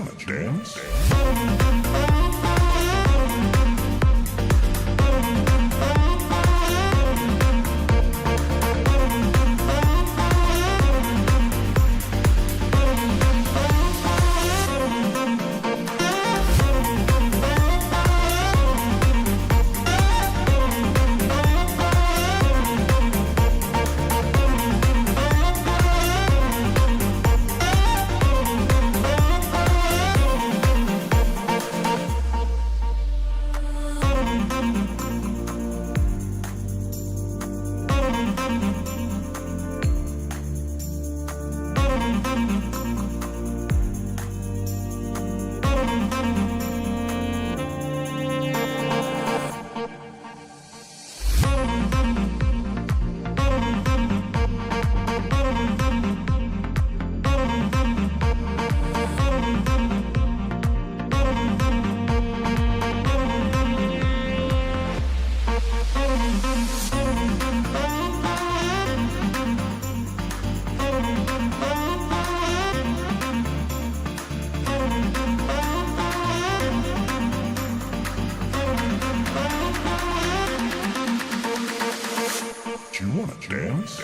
wanna dance? Do you wanna dance?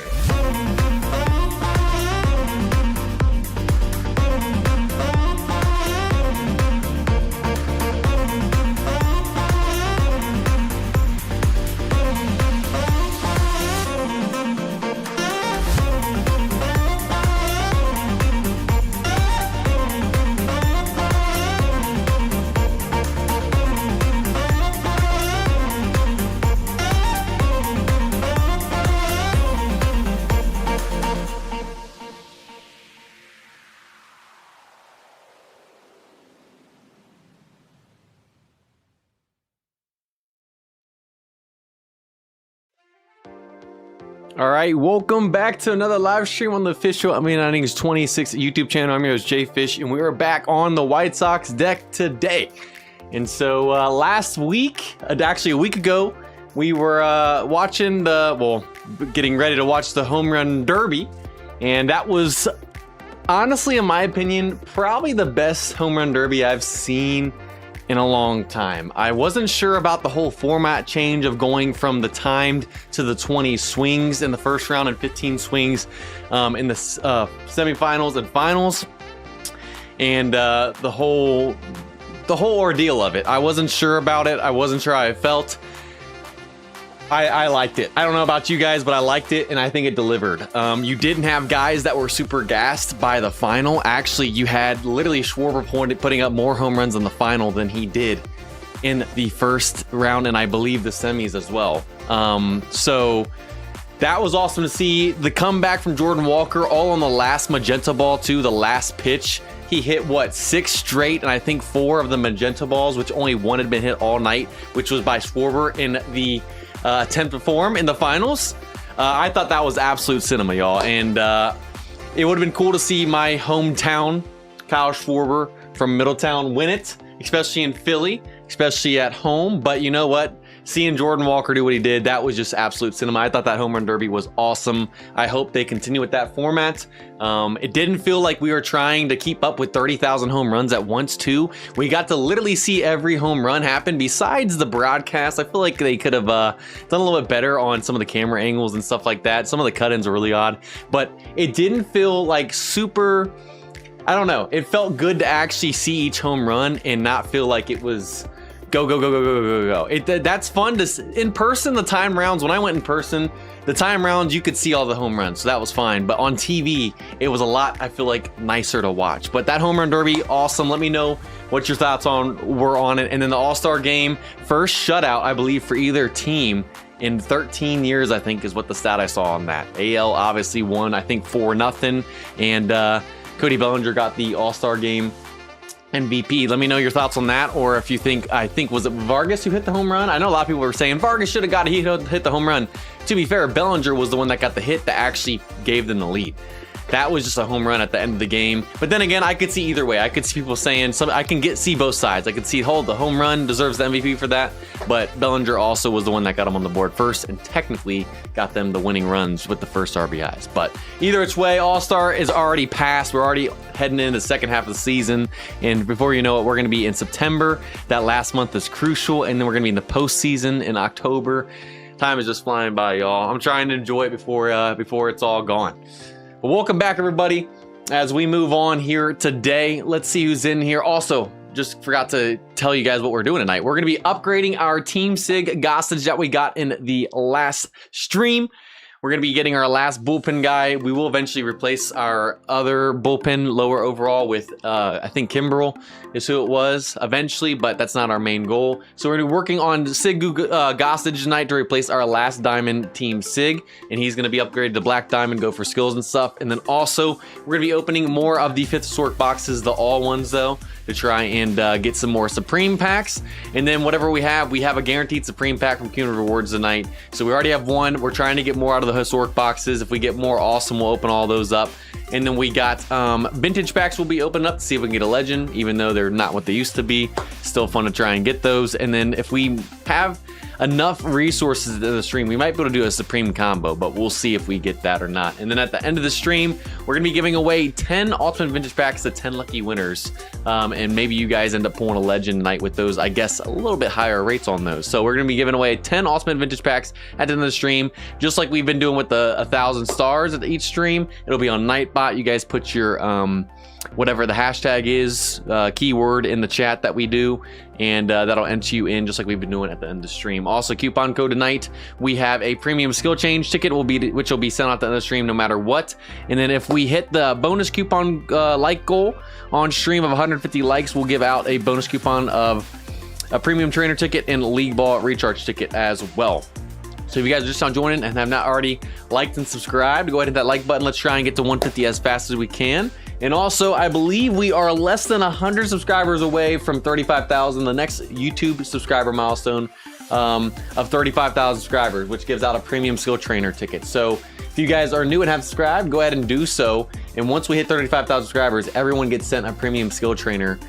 All right, welcome back to another live stream on the official Innings 26 YouTube channel. I'm your host JayFish, and we are back on the White Sox deck today. And so last week, actually a week ago, we were watching getting ready to watch the Home Run Derby, and that was honestly, in my opinion, probably the best Home Run Derby I've seen in a long time. I wasn't sure about the whole format change of going from the timed to the 20 swings in the first round and 15 swings in the semifinals and finals, and the whole ordeal of it. I wasn't sure about it. I wasn't sure how I felt. I liked it. I don't know about you guys, but I liked it, and I think it delivered. You didn't have guys that were super gassed by the final. Actually, you had literally Schwarber putting up more home runs in the final than he did in the first round, and I believe the semis as well. So that was awesome to see. The comeback from Jordan Walker, all on the last magenta ball too, the last pitch. He hit, what, 6 straight, and I think 4 of the magenta balls, which only 1 had been hit all night, which was by Schwarber in the attempt to form in the finals. I thought that was absolute cinema, y'all, and it would have been cool to see my hometown, Kyle Schwarber from Middletown, win it, especially in Philly, especially at home. But you know what? Seeing Jordan Walker do what he did, that was just absolute cinema. I thought that Home Run Derby was awesome. I hope they continue with that format. It didn't feel like we were trying to keep up with 30,000 home runs at once too. We got to literally see every home run happen besides the broadcast. I feel like they could have done a little bit better on some of the camera angles and stuff like that. Some of the cut-ins are really odd, but it didn't feel like super, I don't know. It felt good to actually see each home run and not feel like it was go, go, go, go, go, go, go. That's fun to, in person, the time rounds, when I went in person, the time rounds, you could see all the home runs, so that was fine. But on TV, it was a lot, I feel like, nicer to watch. But that Home Run Derby, awesome. Let me know what your thoughts were on it. And then the All-Star Game, first shutout, I believe, for either team in 13 years, I think, is what the stat I saw on that. AL obviously won, I think, 4-0, and Cody Bellinger got the All-Star Game MVP. Let me know your thoughts on that, or if you think, was it Vargas who hit the home run? I know a lot of people were saying Vargas should have got hit the home run. To be fair, Bellinger was the one that got the hit that actually gave them the lead. That was just a home run at the end of the game. But then again, I could see either way. I could see people saying, I can see both sides. I could see, the home run deserves the MVP for that. But Bellinger also was the one that got him on the board first and technically got them the winning runs with the first RBIs. But either which way, All-Star is already passed. We're already heading into the second half of the season. And before you know it, we're going to be in September. That last month is crucial. And then we're going to be in the postseason in October. Time is just flying by, y'all. I'm trying to enjoy it before it's all gone. But welcome back, everybody. As we move on here today, let's see who's in here. Also, just forgot to tell you guys what we're doing tonight. We're going to be upgrading our Team Sig Gossage that we got in the last stream. We're going to be getting our last bullpen guy. We will eventually replace our other bullpen lower overall with, I think Kimbrel is who it was eventually, but that's not our main goal. So we're going to be working on Sig Gossage tonight to replace our last diamond Team Sig, and he's going to be upgraded to Black Diamond, go for skills and stuff. And then also, we're going to be opening more of the 5th sort boxes, the all ones though, to try and get some more Supreme packs. And then whatever we have a guaranteed Supreme pack from Cumulative Rewards tonight. So we already have one. We're trying to get more out of the historic boxes. If we get more, awesome, we'll open all those up. And then we got vintage packs we'll be opening up to see if we can get a legend, even though they're not what they used to be. Still fun to try and get those. And then if we have enough resources in the stream, we might be able to do a Supreme combo, but we'll see if we get that or not. And then at the end of the stream, we're gonna be giving away 10 Ultimate Vintage packs to 10 lucky winners. And maybe you guys end up pulling a legend night with those, I guess a little bit higher rates on those. So we're gonna be giving away 10 Ultimate Vintage packs at the end of the stream, just like we've been doing with the 1,000 stars at each stream. It'll be on Nightbot. You guys put your whatever the hashtag is, keyword in the chat that we do, and that'll enter you in just like we've been doing at the end of the stream. Also, coupon code tonight, we have a premium skill change ticket which will be sent out at the end of the stream no matter what. And then if we hit the bonus coupon like goal on stream of 150 likes, we'll give out a bonus coupon of a premium trainer ticket and League Ball recharge ticket as well. So if you guys are just now joining and have not already liked and subscribed, go ahead and hit that like button. Let's try and get to 150 as fast as we can. And also, I believe we are less than 100 subscribers away from 35,000, the next YouTube subscriber milestone of 35,000 subscribers, which gives out a premium skill trainer ticket. So if you guys are new and have subscribed, go ahead and do so. And once we hit 35,000 subscribers, everyone gets sent a premium skill trainer,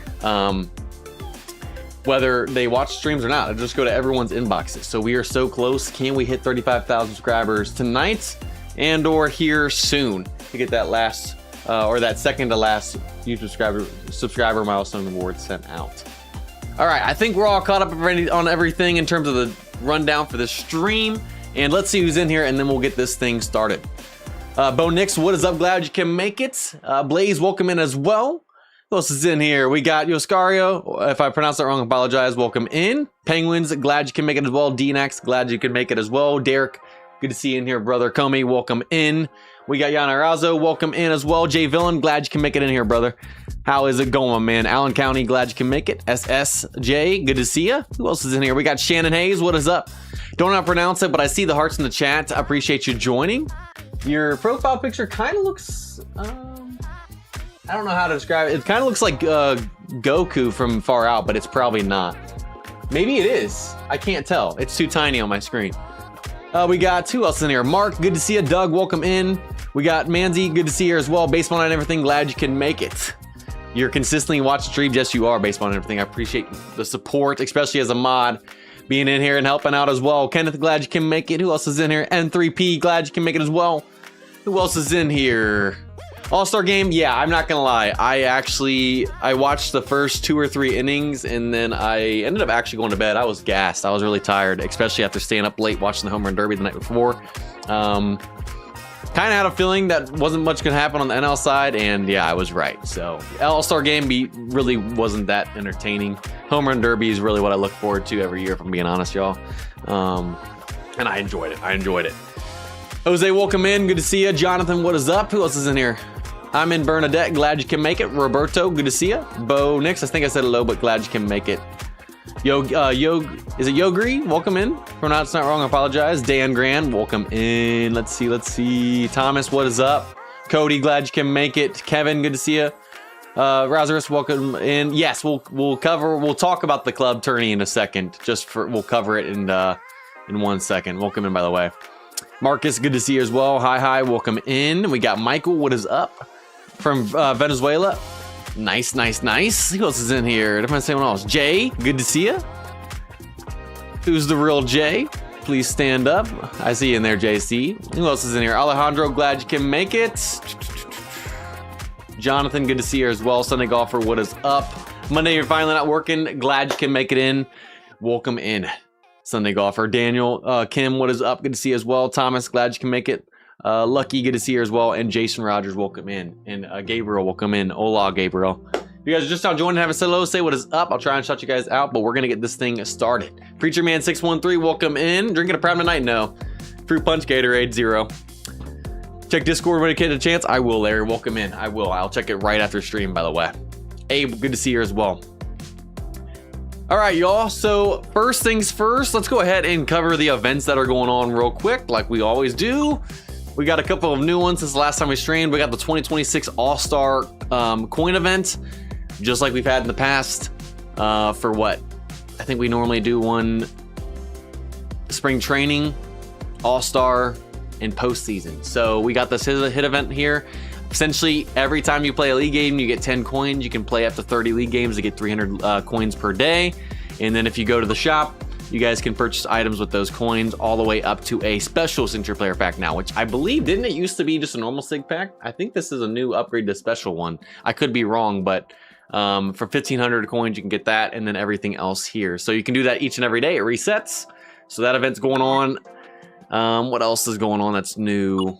whether they watch streams or not. It'll just go to everyone's inboxes. So we are so close. Can we hit 35,000 subscribers tonight and or here soon to get that last or that second to last YouTube subscriber milestone award sent out? All right, I think we're all caught up on everything in terms of the rundown for the stream. And let's see who's in here, and then we'll get this thing started. Bo Nix, what is up? Glad you can make it. Blaze, welcome in as well. Who else is in here? We got Yoscario. If I pronounced that wrong, I apologize. Welcome in. Penguins, glad you can make it as well. DNX, glad you can make it as well. Derek, good to see you in here, brother. Comey, welcome in. We got Yana Razo, welcome in as well. Jay Villain, glad you can make it in here, brother. How is it going, man? Allen County, glad you can make it. SSJ, good to see you. Who else is in here? We got Shannon Hayes, what is up? Don't know how to pronounce it, but I see the hearts in the chat. I appreciate you joining. Your profile picture kind of looks, I don't know how to describe it. It kind of looks like Goku from Far Out, but it's probably not. Maybe it is. I can't tell. It's too tiny on my screen. We got who else in here? Mark, good to see you. Doug, welcome in. We got Manzi, good to see you as well. Baseball and everything, glad you can make it. You're consistently watching streams. Yes, you are. Baseball and everything. I appreciate the support, especially as a mod, being in here and helping out as well. Kenneth, glad you can make it. Who else is in here? N3P, glad you can make it as well. Who else is in here? All-Star game, yeah, I'm not gonna lie. I watched the first 2 or 3 innings, and then I ended up actually going to bed. I was gassed. I was really tired, especially after staying up late watching the Home Run Derby the night before. Kind of had a feeling that wasn't much gonna happen on the NL side, and yeah, I was right. So All-Star game really wasn't that entertaining. Home Run Derby is really what I look forward to every year, if I'm being honest, y'all. And I enjoyed it. Jose, welcome in. Good to see you. Jonathan, what is up? Who else is in here? I'm in Bernadette. Glad you can make it. Roberto, good to see you. Bo Nix, I think I said hello, but glad you can make it. Is it Yogri? Welcome in. If I'm not wrong, I apologize. Dan Grand, welcome in. Let's see. Thomas, what is up? Cody, glad you can make it. Kevin, good to see you. Razarus, welcome in. Yes, we'll talk about the club tourney in a second. We'll cover it in 1 second. Welcome in, by the way. Marcus, good to see you as well. Hi, welcome in. We got Michael, what is up? From Venezuela. Nice. Who else is in here? Did I say anyone else? Jay, good to see you. Who's the real Jay? Please stand up. I see you in there, JC. Who else is in here? Alejandro, glad you can make it. Jonathan, good to see you as well. Sunday Golfer, what is up? Monday, you're finally not working. Glad you can make it in. Welcome in, Sunday Golfer. Daniel, Kim, what is up? Good to see you as well. Thomas, glad you can make it. Lucky, good to see you as well. And Jason Rogers, welcome in. And Gabriel, welcome in. Hola, Gabriel. If you guys are just now joining, have a say hello, say what is up. I'll try and shout you guys out, but we're gonna get this thing started. Preacher Man 613, welcome in. Drinking a Prime tonight? No. Fruit Punch, Gatorade, 0. Check Discord when you get a chance. I will, Larry. Welcome in. I will. I'll check it right after stream, by the way. Abe, good to see you as well. All right, y'all. So first things first, let's go ahead and cover the events that are going on real quick, like we always do. We got a couple of new ones since the last time we streamed. We got the 2026 All-Star coin event, just like we've had in the past. For what? I think we normally do one spring training, All-Star, and postseason. So we got this hit event here. Essentially, every time you play a league game, you get 10 coins. You can play up to 30 league games to get 300 coins per day. And then if you go to the shop, you guys can purchase items with those coins all the way up to a special signature player pack now, which I believe, didn't it used to be just a normal sig pack? I think this is a new upgrade to special one. I could be wrong, but for 1,500 coins, you can get that and then everything else here. So you can do that each and every day. It resets. So that event's going on. What else is going on that's new?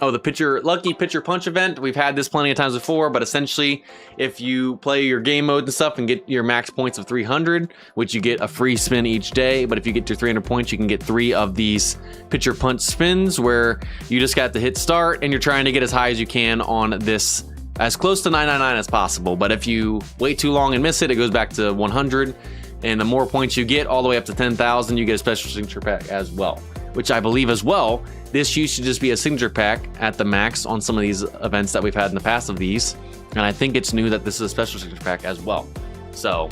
Oh, the Lucky Pitcher Punch event. We've had this plenty of times before, but essentially, if you play your game mode and stuff and get your max points of 300, which you get a free spin each day, but if you get to 300 points, you can get 3 of these Pitcher Punch spins where you just got to hit start and you're trying to get as high as you can on this, as close to 999 as possible. But if you wait too long and miss it, it goes back to 100. And the more points you get, all the way up to 10,000, you get a special signature pack as well, which I believe as well, this used to just be a signature pack at the max on some of these events that we've had in the past of these. And I think it's new that this is a special signature pack as well. So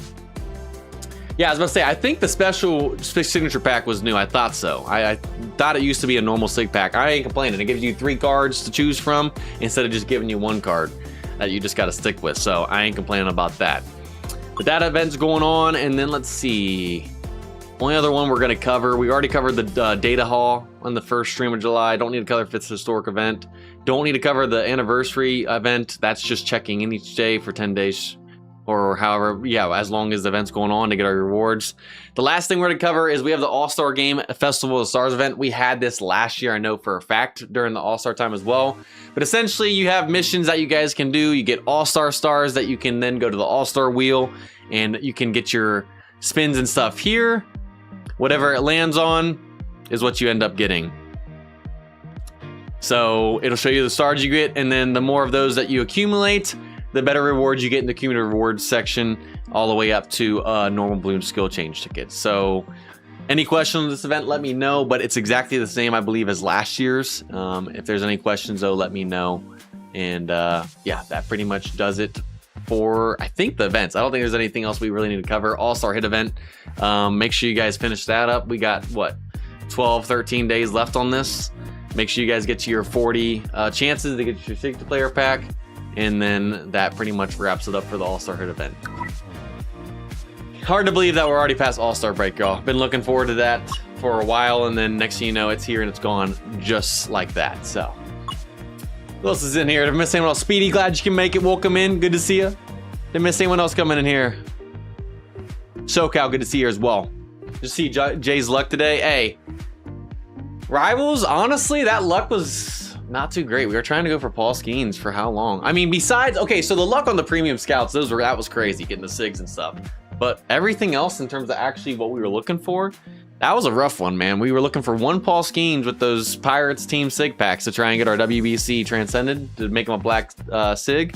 yeah, I was about to say, I think the special signature pack was new. I thought so. I thought it used to be a normal sig pack. I ain't complaining. It gives you 3 cards to choose from instead of just giving you 1 card that you just got to stick with. So I ain't complaining about that. But that event's going on. And then let's see. Only other one we're going to cover. We already covered the data haul on the first stream of July. Don't need to cover if it's a historic event. Don't need to cover the anniversary event. That's just checking in each day for 10 days or however, yeah, as long as the event's going on to get our rewards. The last thing we're going to cover is we have the All-Star Game Festival of Stars event. We had this last year, I know for a fact, during the All-Star time as well. But essentially, you have missions that you guys can do. You get All-Star stars that you can then go to the All-Star wheel and you can get your spins and stuff here. Whatever it lands on is what you end up getting. So it'll show you the stars you get, and then the more of those that you accumulate, the better rewards you get in the cumulative rewards section, all the way up to normal balloon skill change tickets. So any questions on this event, let me know, but it's exactly the same, I believe, as last year's. If there's any questions, though, let me know. And yeah, that pretty much does it for, I think, the events. I don't think there's anything else we really need to cover. All-Star Hit event. Make sure you guys finish that up. We got, what, 12, 13 days left on this. Make sure you guys get to your 40 chances to get your signature player pack. And then that pretty much wraps it up for the All-Star Hit event. Hard to believe that we're already past All-Star break, y'all. Been looking forward to that for a while, and then next thing you know, it's here and it's gone just like that. So who else is in here? Did I miss anyone else? Speedy, glad you can make it. Welcome in. Good to see you. Did I miss anyone else coming in here? SoCal, good to see you as well. Just see Jay's luck today. Hey, Rivals, honestly, that luck was not too great. We were trying to go for Paul Skeens for how long? I mean, besides, okay, so the luck on the premium scouts, that was crazy, getting the SIGs and stuff. But everything else in terms of actually what we were looking for, that was a rough one, man. We were looking for 1 Paul Skeens with those Pirates team SIG packs to try and get our WBC transcended to make them a black SIG.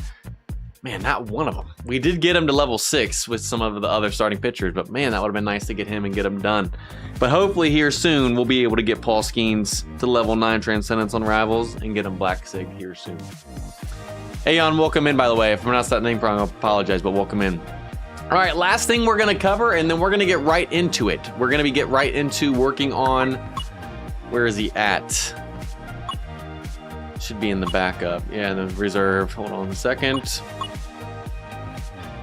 Man, not one of them. We did get him to level 6 with some of the other starting pitchers, but man, that would have been nice to get him and get him done. But hopefully here soon, we'll be able to get Paul Skeens to level 9 Transcendence on Rivals and get him Black Sig here soon. Aeon, welcome in, by the way. If I pronounced that name wrong, I apologize, but welcome in. All right, last thing we're going to cover, and then we're going to get right into it. We're going to get right into working on, where is he at? Should be in the backup. Yeah, the reserve. Hold on a second.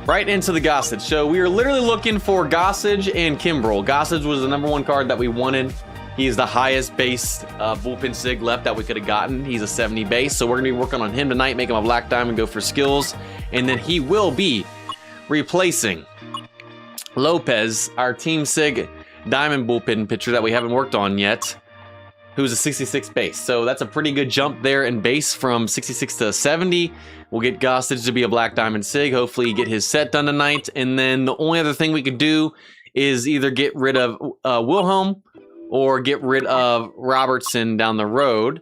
Right into the Gossage. So we were literally looking for Gossage and Kimbrel. Gossage was the #1 card that we wanted. He's the highest base bullpen sig left that we could have gotten. He's a 70 base. So we're going to be working on him tonight, make him a black diamond, go for skills. And then he will be replacing Lopez, our Team Sig diamond bullpen pitcher that we haven't worked on yet, who's a 66 base. So that's a pretty good jump there in base from 66 to 70. We'll get Gossage to be a black diamond sig, hopefully get his set done tonight. And then the only other thing we could do is either get rid of Wilhelm or get rid of Robertson down the road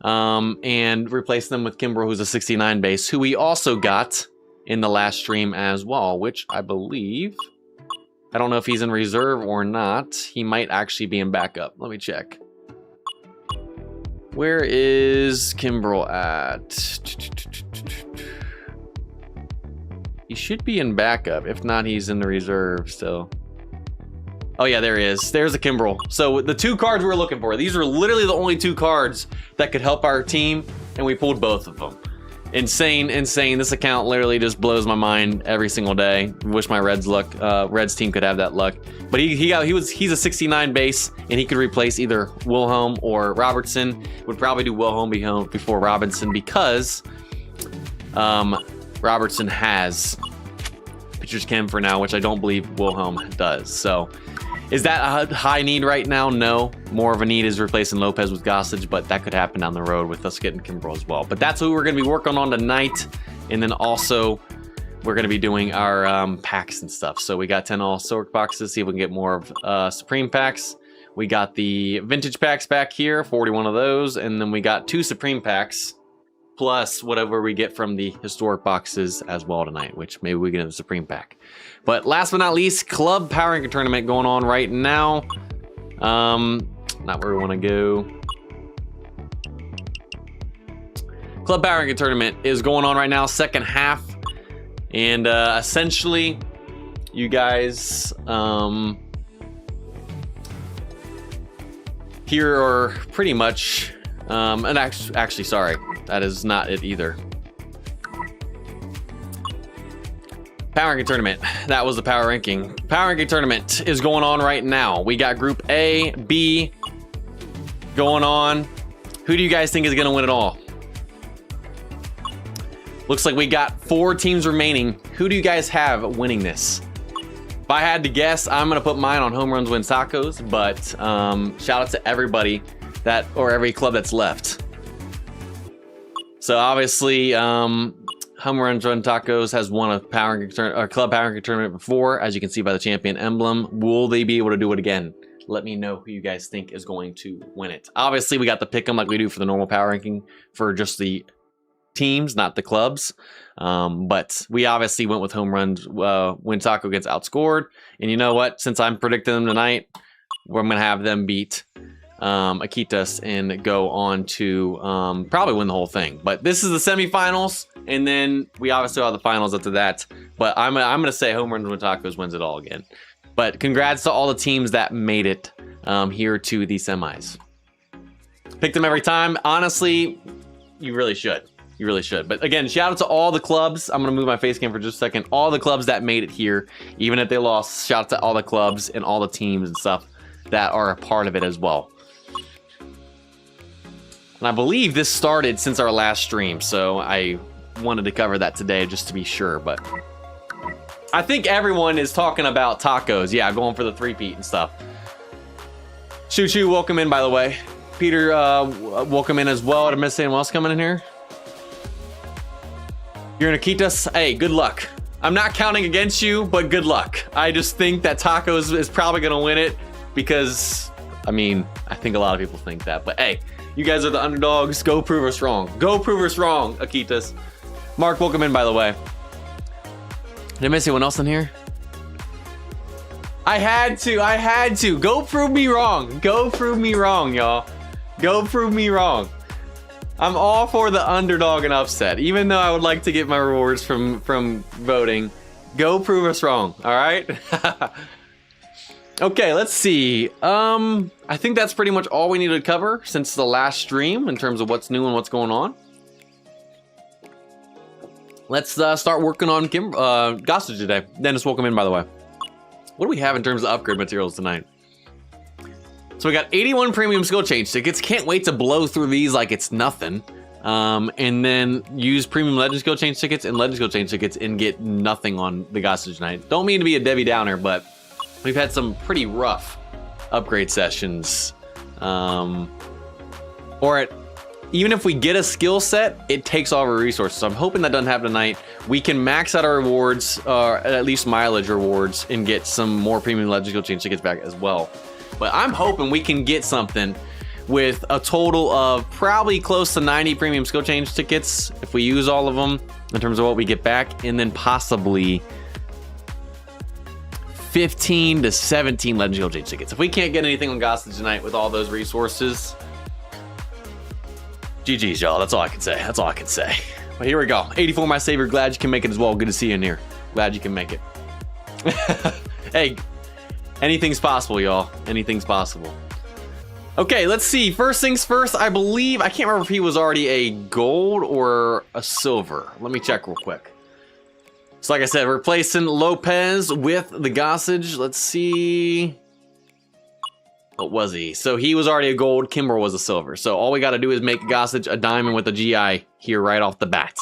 and replace them with Kimbrel, who's a 69 base, who we also got in the last stream as well, which I believe, I don't know if he's in reserve or not. He might actually be in backup. Let me check. Where is Kimbrel at? He should be in backup. If not, he's in the reserve still. Oh yeah, there he is. There's the Kimbrel. So the 2 cards we were looking for. These were literally the only 2 cards that could help our team, and we pulled both of them. Insane, insane. This account literally just blows my mind every single day. Wish my Reds team could have that luck. But he's a 69 base, and he could replace either Wilhelm or Robertson. Would probably do Wilhelm before Robinson because Robertson has pitcher's chem for now, which I don't believe Wilhelm does. So is that a high need right now? No. More of a need is replacing Lopez with Gossage, but that could happen down the road with us getting Kimbrel as well. But that's what we're going to be working on tonight. And then also, we're going to be doing our packs and stuff. So we got 10 all-sort boxes. See if we can get more of Supreme packs. We got the vintage packs back here, 41 of those. And then we got 2 Supreme packs, plus whatever we get from the historic boxes as well tonight, which maybe we get a Supreme pack. But last but not least, Club Power Ranking Tournament going on right now. Not where we want to go. Club Power Ranking Tournament is going on right now, second half. And essentially, you guys here are pretty much, and actually, sorry, that is not it either. Power Ranking Tournament. That was the Power Ranking. Power Ranking Tournament is going on right now. We got Group A, B going on. Who do you guys think is going to win it all? Looks like we got 4 teams remaining. Who do you guys have winning this? If I had to guess, I'm going to put mine on Home Runs Win Tacos, but shout out to everybody or every club that's left. So obviously, Home Runs Run Tacos has won a Club Power Ranking Tournament before, as you can see by the champion emblem. Will they be able to do it again? Let me know who you guys think is going to win it. Obviously, we got the pick 'em like we do for the normal power ranking for just the teams, not the clubs. But we obviously went with Home Runs when Taco gets outscored. And you know what? Since I'm predicting them tonight, we're going to have them beat Akitas and go on to probably win the whole thing. But this is the semifinals, and then we obviously have the finals after that. But I'm gonna say Home Runs Win Tacos wins it all again. But congrats to all the teams that made it here to the semis. Pick them every time. Honestly, you really should. You really should. But again, shout out to all the clubs. I'm gonna move my face cam for just a second. All the clubs that made it here, even if they lost. Shout out to all the clubs and all the teams and stuff that are a part of it as well. And I believe this started since our last stream, so I wanted to cover that today just to be sure. But I think everyone is talking about tacos. Yeah, going for the 3-peat and stuff. Choo Choo, welcome in, by the way. Peter, welcome in as well. Did I miss anyone else coming in here? You're in Akitas? Hey, good luck. I'm not counting against you, but good luck. I just think that Tacos is probably going to win it because, I mean, I think a lot of people think that. But hey, you guys are the underdogs. Go prove us wrong. Go prove us wrong, Akitas. Mark, welcome in, by the way. Did I miss anyone else in here? I had to. Go prove me wrong. Go prove me wrong, y'all. Go prove me wrong. I'm all for the underdog and upset, even though I would like to get my rewards from voting. Go prove us wrong, all right? Okay, let's see. I think that's pretty much all we need to cover since the last stream in terms of what's new and what's going on. Let's start working on Gossage today. Dennis, welcome in, by the way. What do we have in terms of upgrade materials tonight? So we got 81 premium skill change tickets. Can't wait to blow through these like it's nothing. And then use premium legend skill change tickets and legend skill change tickets and get nothing on the Gossage tonight. Don't mean to be a Debbie Downer, but we've had some pretty rough upgrade sessions. Even if we get a skill set, it takes all of our resources. So I'm hoping that doesn't happen tonight. We can max out our rewards, at least mileage rewards, and get some more premium legend skill change tickets back as well. But I'm hoping we can get something with a total of probably close to 90 premium skill change tickets if we use all of them in terms of what we get back, and then possibly 15 to 17 legend skill change tickets. If we can't get anything on Gossage tonight with all those resources, GG's, y'all. That's all I can say. That's all I can say. But here we go. 84, my savior. Glad you can make it as well. Good to see you in here. Glad you can make it. Hey, anything's possible, y'all. Anything's possible. Okay, let's see. First things first, I believe, I can't remember if he was already a gold or a silver. Let me check real quick. So like I said, replacing Lopez with the Gossage. Let's see. What was he? So he was already a gold. Kimber was a silver. So all we got to do is make Gossage a diamond with a GI here right off the bat.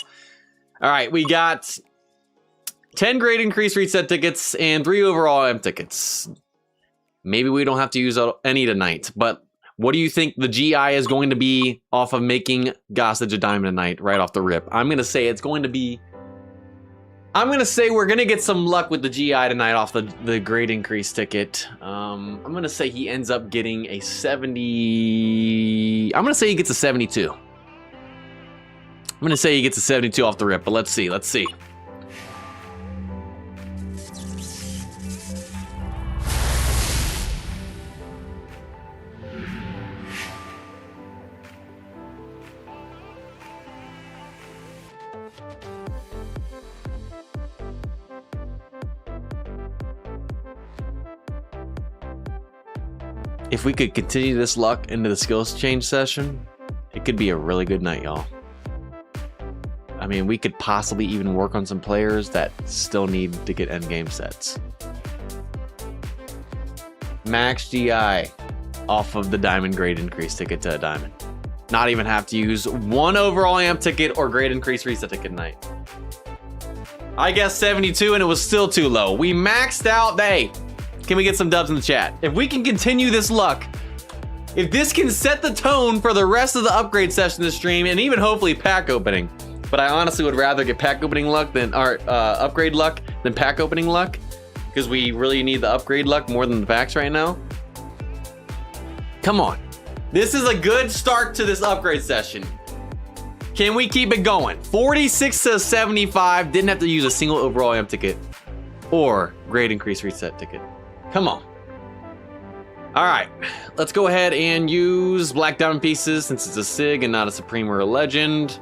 All right, we got 10 grade increase reset tickets and 3 overall M tickets. Maybe we don't have to use any tonight, but what do you think the GI is going to be off of making Gossage a diamond tonight right off the rip? I'm going to say it's going to be... I'm going to say we're going to get some luck with the GI tonight off the grade increase ticket. I'm going to say he ends up getting a 70... I'm going to say he gets a 72. I'm going to say he gets a 72 off the rip, but let's see. Let's see. If we could continue this luck into the skills change session, it could be a really good night, y'all. I mean, we could possibly even work on some players that still need to get endgame sets. Max GI off of the diamond grade increase ticket to a diamond. Not even have to use 1 overall amp ticket or grade increase reset ticket tonight. I guess 72 and it was still too low. We maxed out, hey. Can we get some dubs in the chat? If we can continue this luck, if this can set the tone for the rest of the upgrade session this stream, and even hopefully pack opening, but I honestly would rather get pack opening luck than upgrade luck than pack opening luck, because we really need the upgrade luck more than the packs right now. Come on, this is a good start to this upgrade session. Can we keep it going? 46 to 75. Didn't have to use a single overall amp ticket or grade increase reset ticket. Come on. All right, let's go ahead and use black diamond pieces since it's a SIG and not a Supreme or a Legend.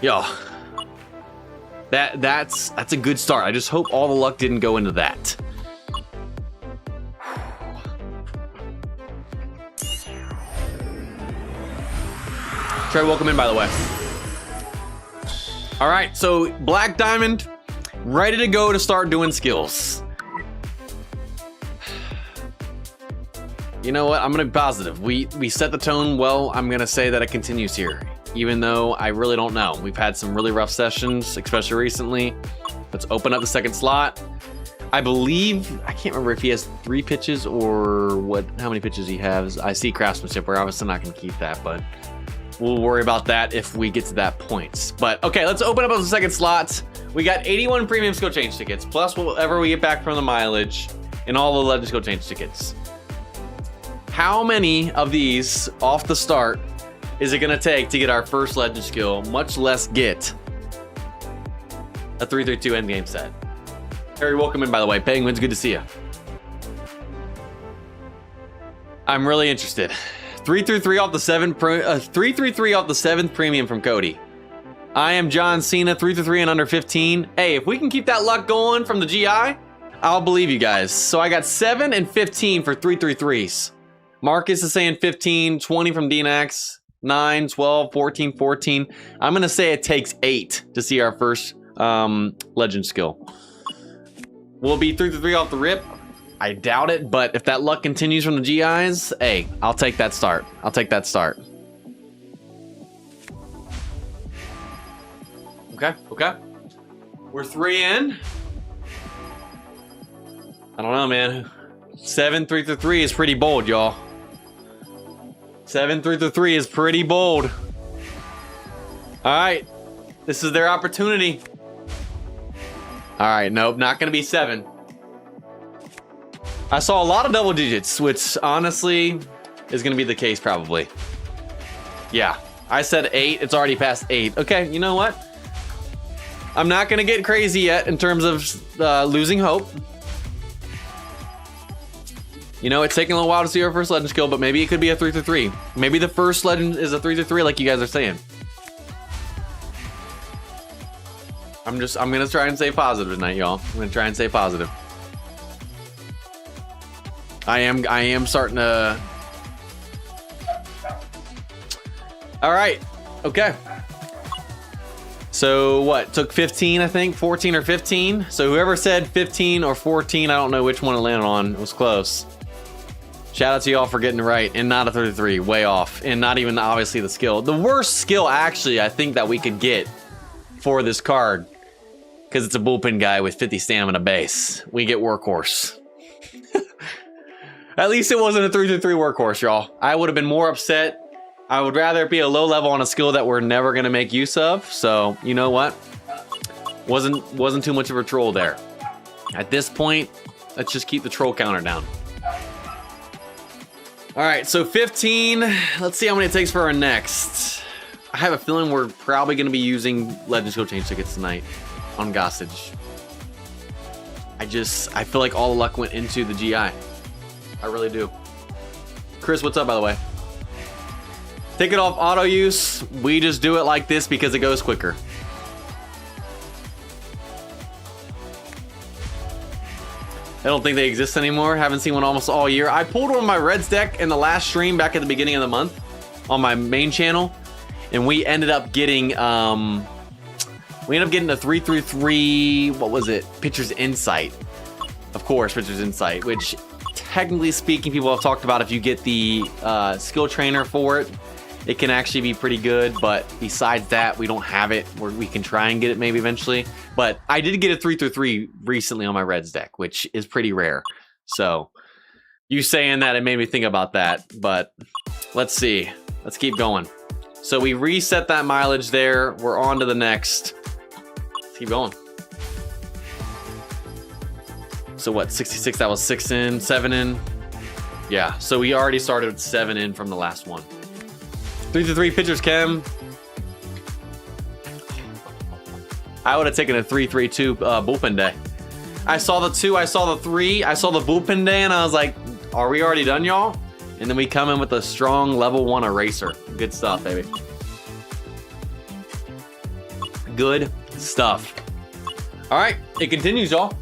Yo, that's a good start. I just hope all the luck didn't go into that. Trey, welcome in, by the way. All right, so black diamond, ready to go to start doing skills. You know what? I'm gonna be positive. We set the tone well. I'm gonna say that it continues here, even though I really don't know. We've had some really rough sessions, especially recently. Let's open up the second slot. I believe, I can't remember if he has 3 pitches or how many pitches he has. I see craftsmanship. We're obviously not gonna keep that, but we'll worry about that if we get to that point. But okay, let's open up the second slot. We got 81 premium skill change tickets, plus whatever we get back from the mileage and all the legend skill change tickets. How many of these off the start is it gonna take to get our first legend skill, much less get a 332 endgame set? Harry, welcome in, by the way. Penguins, good to see you. I'm really interested. 333 off the 333 off the 7th premium from Cody. I am John Cena, 333 and under 15. Hey, if we can keep that luck going from the GI, I'll believe you guys. So I got 7 and 15 for 333s. Marcus is saying 15, 20 from DNX, 9, 12, 14, 14. I'm going to say it takes 8 to see our first legend skill. Will it be 333 off the rip? I doubt it, but if that luck continues from the GIs, hey, I'll take that start. I'll take that start. Okay, okay. We're 3 in. I don't know, man. 7 333 is pretty bold, y'all. 7 333 is pretty bold. All right, this is their opportunity. All right, nope, not gonna be 7. I saw a lot of double digits, which honestly is gonna be the case probably. Yeah, I said 8, it's already past 8. Okay, you know what? I'm not gonna get crazy yet in terms of losing hope. You know, it's taking a little while to see our first legend skill, but maybe it could be a 333. Maybe the first legend is a 333 like you guys are saying. I'm gonna try and stay positive tonight, y'all. I'm gonna try and stay positive. I am starting to. All right, okay. So what, took 15, I think, 14 or 15. So whoever said 15 or 14, I don't know which one it landed on. It was close. Shout out to y'all for getting it right, and not a 33, way off, and not even obviously the skill. The worst skill, actually, I think that we could get for this card, because it's a bullpen guy with 50 stamina base. We get workhorse. At least it wasn't a 333 workhorse, y'all. I would have been more upset. I would rather it be a low level on a skill that we're never gonna make use of. So you know what? Wasn't too much of a troll there. At this point, let's just keep the troll counter down. All right, so 15. Let's see how many it takes for our next. I have a feeling we're probably gonna be using Legend Skill Change tickets tonight on Gossage. I feel like all the luck went into the GI. I really do. Chris, what's up, by the way? Take it off auto use. We just do it like this because it goes quicker. I don't think they exist anymore. Haven't seen one almost all year. I pulled one of my Reds deck in the last stream back at the beginning of the month on my main channel, and we ended up getting a 333. What was it? Pitcher's Insight. Of course, Pitcher's Insight, which technically speaking, people have talked about if you get the skill trainer for it, it can actually be pretty good. But besides that, we don't have it. We can try and get it maybe eventually. But I did get a 333 recently on my Reds deck, which is pretty rare. So you saying that, it made me think about that. But let's see. Let's keep going. So we reset that mileage there. We're on to the next. Let's keep going. So what, 66, that was 6 in, 7 in. Yeah, so we already started with 7 in from the last one. 3-3 pitchers, Chem. I would have taken a 3-3-2 bullpen day. I saw the 2, I saw the 3, I saw the bullpen day, and I was like, are we already done, y'all? And then we come in with a strong level 1 eraser. Good stuff, baby. Good stuff. All right, it continues, y'all.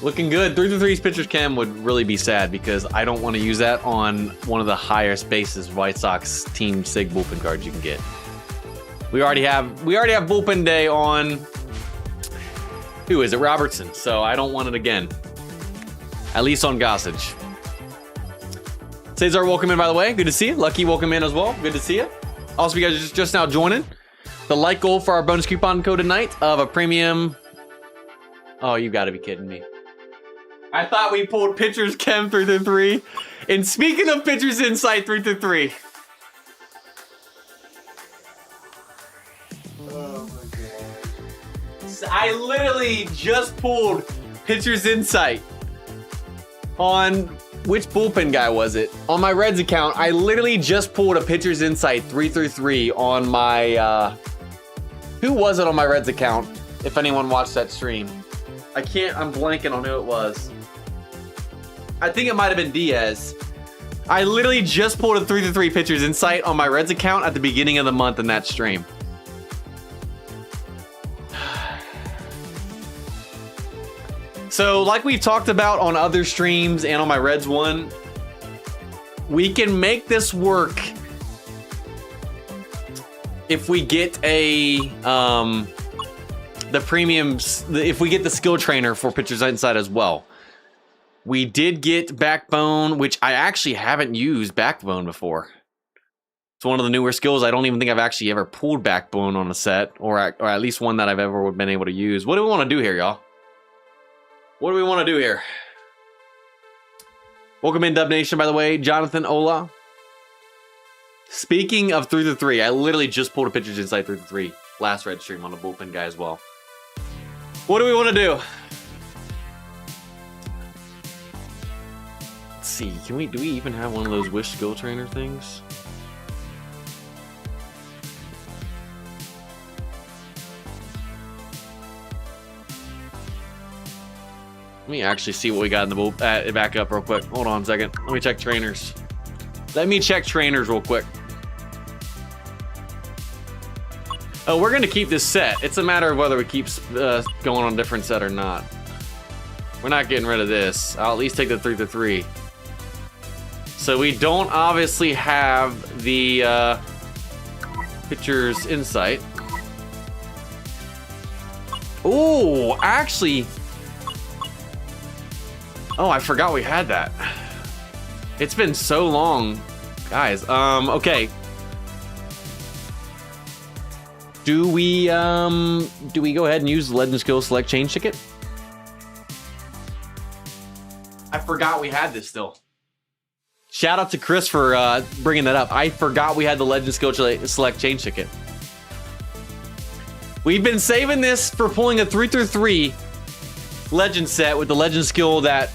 Looking good. 3-3's pitcher's cam would really be sad because I don't want to use that on one of the highest bases White Sox team sig bullpen cards you can get. We already have bullpen day on, who is it? Robertson. So I don't want it again. At least on Gossage. Cesar, welcome in, by the way. Good to see you. Lucky, welcome in as well. Good to see you. Also, if you guys are just now joining, the like goal for our bonus coupon code tonight of a premium. Oh, you got to be kidding me. I thought we pulled Pitcher's Chem 3-3. And speaking of Pitcher's Insight 3-3. Oh my god. I literally just pulled Pitcher's Insight on which bullpen guy was it? On my Reds account, I literally just pulled a Pitcher's Insight 3-3 on my who was it on my Reds account? If anyone watched that stream. I'm blanking on who it was. I think it might have been Diaz. I literally just pulled a 3-3 Pitcher's Insight on my Reds account at the beginning of the month in that stream. So, like we've talked about on other streams and on my Reds one, we can make this work if we get a the premiums. If we get the skill trainer for pitchers inside as well. We did get Backbone, which I actually haven't used Backbone before. It's one of the newer skills. I don't even think I've actually ever pulled Backbone on a set, or at least one that I've ever been able to use. What do we want to do here, y'all? What do we want to do here? Welcome in, Dub Nation, by the way. Jonathan, Ola. Speaking of 3-3, I literally just pulled a pitcher's inside 3-3 last red stream on the bullpen guy as well. What do we want to do? Let's see. Do we even have one of those wish skill trainer things? Let me actually see what we got in the back up real quick. Hold on a second. Let me check trainers. Let me check trainers real quick. Oh, we're going to keep this set. It's a matter of whether we keep going on a different set or not. We're not getting rid of this. I'll at least take the 3-3. So we don't obviously have the pitcher's insight. Oh, actually... Oh, I forgot we had that. It's been so long, guys. Okay. Do we go ahead and use the Legend Skill Select Change Ticket? I forgot we had this still. Shout out to Chris for bringing that up. I forgot we had the Legend Skill Select Change Ticket. We've been saving this for pulling a 3-3 Legend set with the Legend Skill that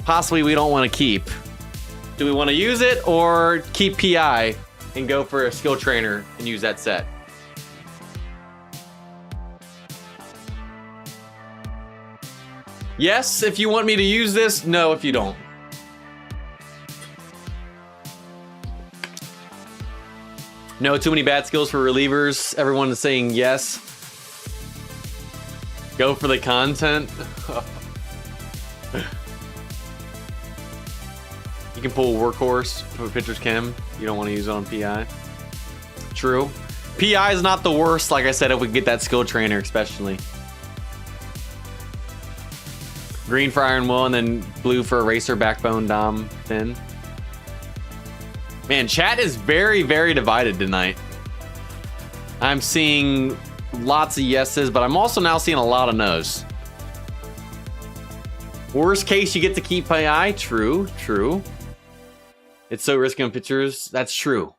possibly we don't want to keep. Do we want to use it or keep PI and go for a skill trainer and use that set? Yes, if you want me to use this. No, if you don't. No, too many bad skills for relievers. Everyone is saying yes. Go for the content. You can pull Workhorse for pitcher's chem. You don't want to use it on PI. True. PI is not the worst, like I said, if we get that skill trainer, especially. Green for Iron Will, and then blue for Eraser, Backbone, Dom, Finn. Man, chat is very, very divided tonight. I'm seeing lots of yeses, but I'm also now seeing a lot of nos. Worst case, you get to keep PI. True, true. It's so risky on pitchers. That's true.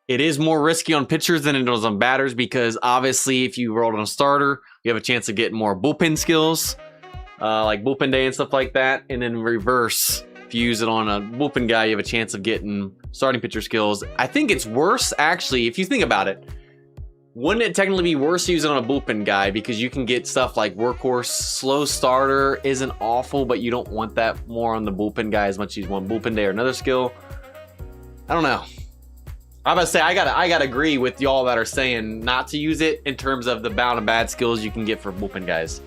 It is more risky on pitchers than it is on batters because obviously if you rolled on a starter, you have a chance of getting more bullpen skills, like bullpen day and stuff like that. And then reverse, if you use it on a bullpen guy, you have a chance of getting starting pitcher skills. I think it's worse, actually, if you think about it. Wouldn't it technically be worse to use it on a bullpen guy because you can get stuff like Workhorse, slow starter isn't awful, but you don't want that more on the bullpen guy as much as you want bullpen day or another skill. I don't know. I'm about to say I gotta agree with y'all that are saying not to use it in terms of the bound and bad skills you can get for bullpen guys.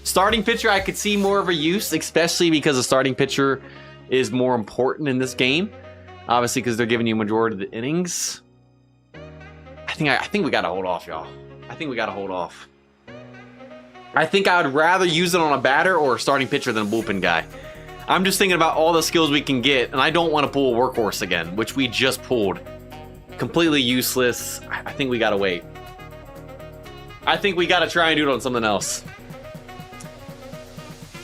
Starting pitcher, I could see more of a use, especially because the starting pitcher is more important in this game. Obviously, because they're giving you a majority of the innings. I think we gotta hold off, y'all. I think we gotta hold off. I think I would rather use it on a batter or a starting pitcher than a bullpen guy. I'm just thinking about all the skills we can get, and I don't want to pull a Workhorse again, which we just pulled. Completely useless. I think we gotta wait. I think we gotta try and do it on something else.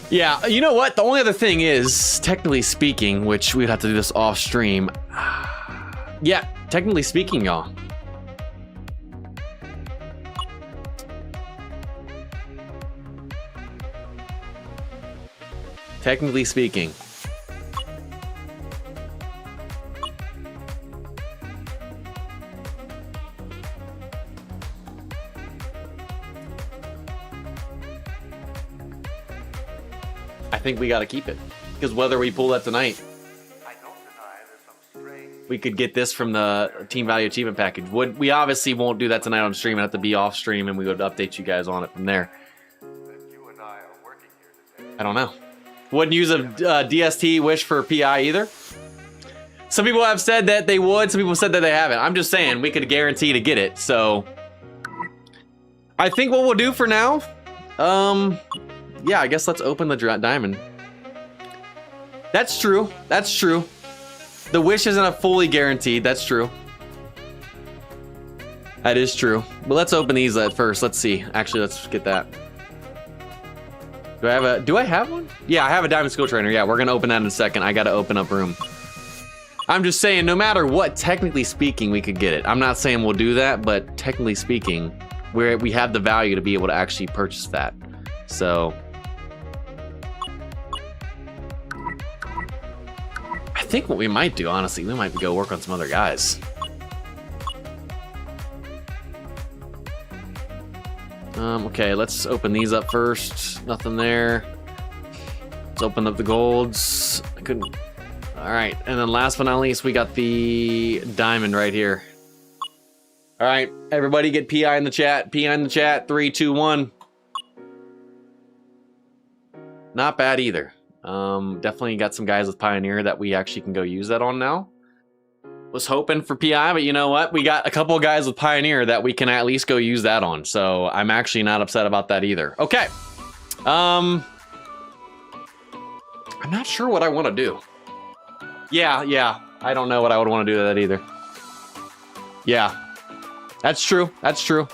Yeah, you know what? The only other thing is, technically speaking, which we'd have to do this off stream. Yeah, technically speaking, y'all. Technically speaking. I think we got to keep it. Because whether we pull that tonight, we could get this from the Team Value Achievement Package. We obviously won't do that tonight on stream. It'll have to be off stream, and we would update you guys on it from there. You and I are working here I don't know. Wouldn't use a DST wish for PI either. Some people have said that they would. Some people said that they haven't. I'm just saying we could guarantee to get it. So I think what we'll do for now, yeah, I guess let's open the diamond. That's true. That's true. The wish isn't a fully guaranteed. That's true. That is true. But let's open these at first. Let's see. Actually, let's get that. Do I have one? Yeah, I have a diamond skill trainer. Yeah, we're gonna open that in a second. I gotta open up room. I'm just saying, no matter what, technically speaking, we could get it. I'm not saying we'll do that, but technically speaking, we have the value to be able to actually purchase that. So I think what we might do, honestly, we might go work on some other guys. Okay, let's open these up first. Nothing there. Let's open up the golds. I couldn't. All right, and then last but not least, we got the diamond right here. All right, everybody get PI in the chat. PI in the chat. 3, 2, 1. Not bad either. Definitely got some guys with Pioneer that we actually can go use that on now. Was hoping for PI, but you know what? We got a couple of guys with Pioneer that we can at least go use that on. So I'm actually not upset about that either. Okay. I'm not sure what I want to do. Yeah. I don't know what I would want to do with that either. Yeah. That's true. That's true.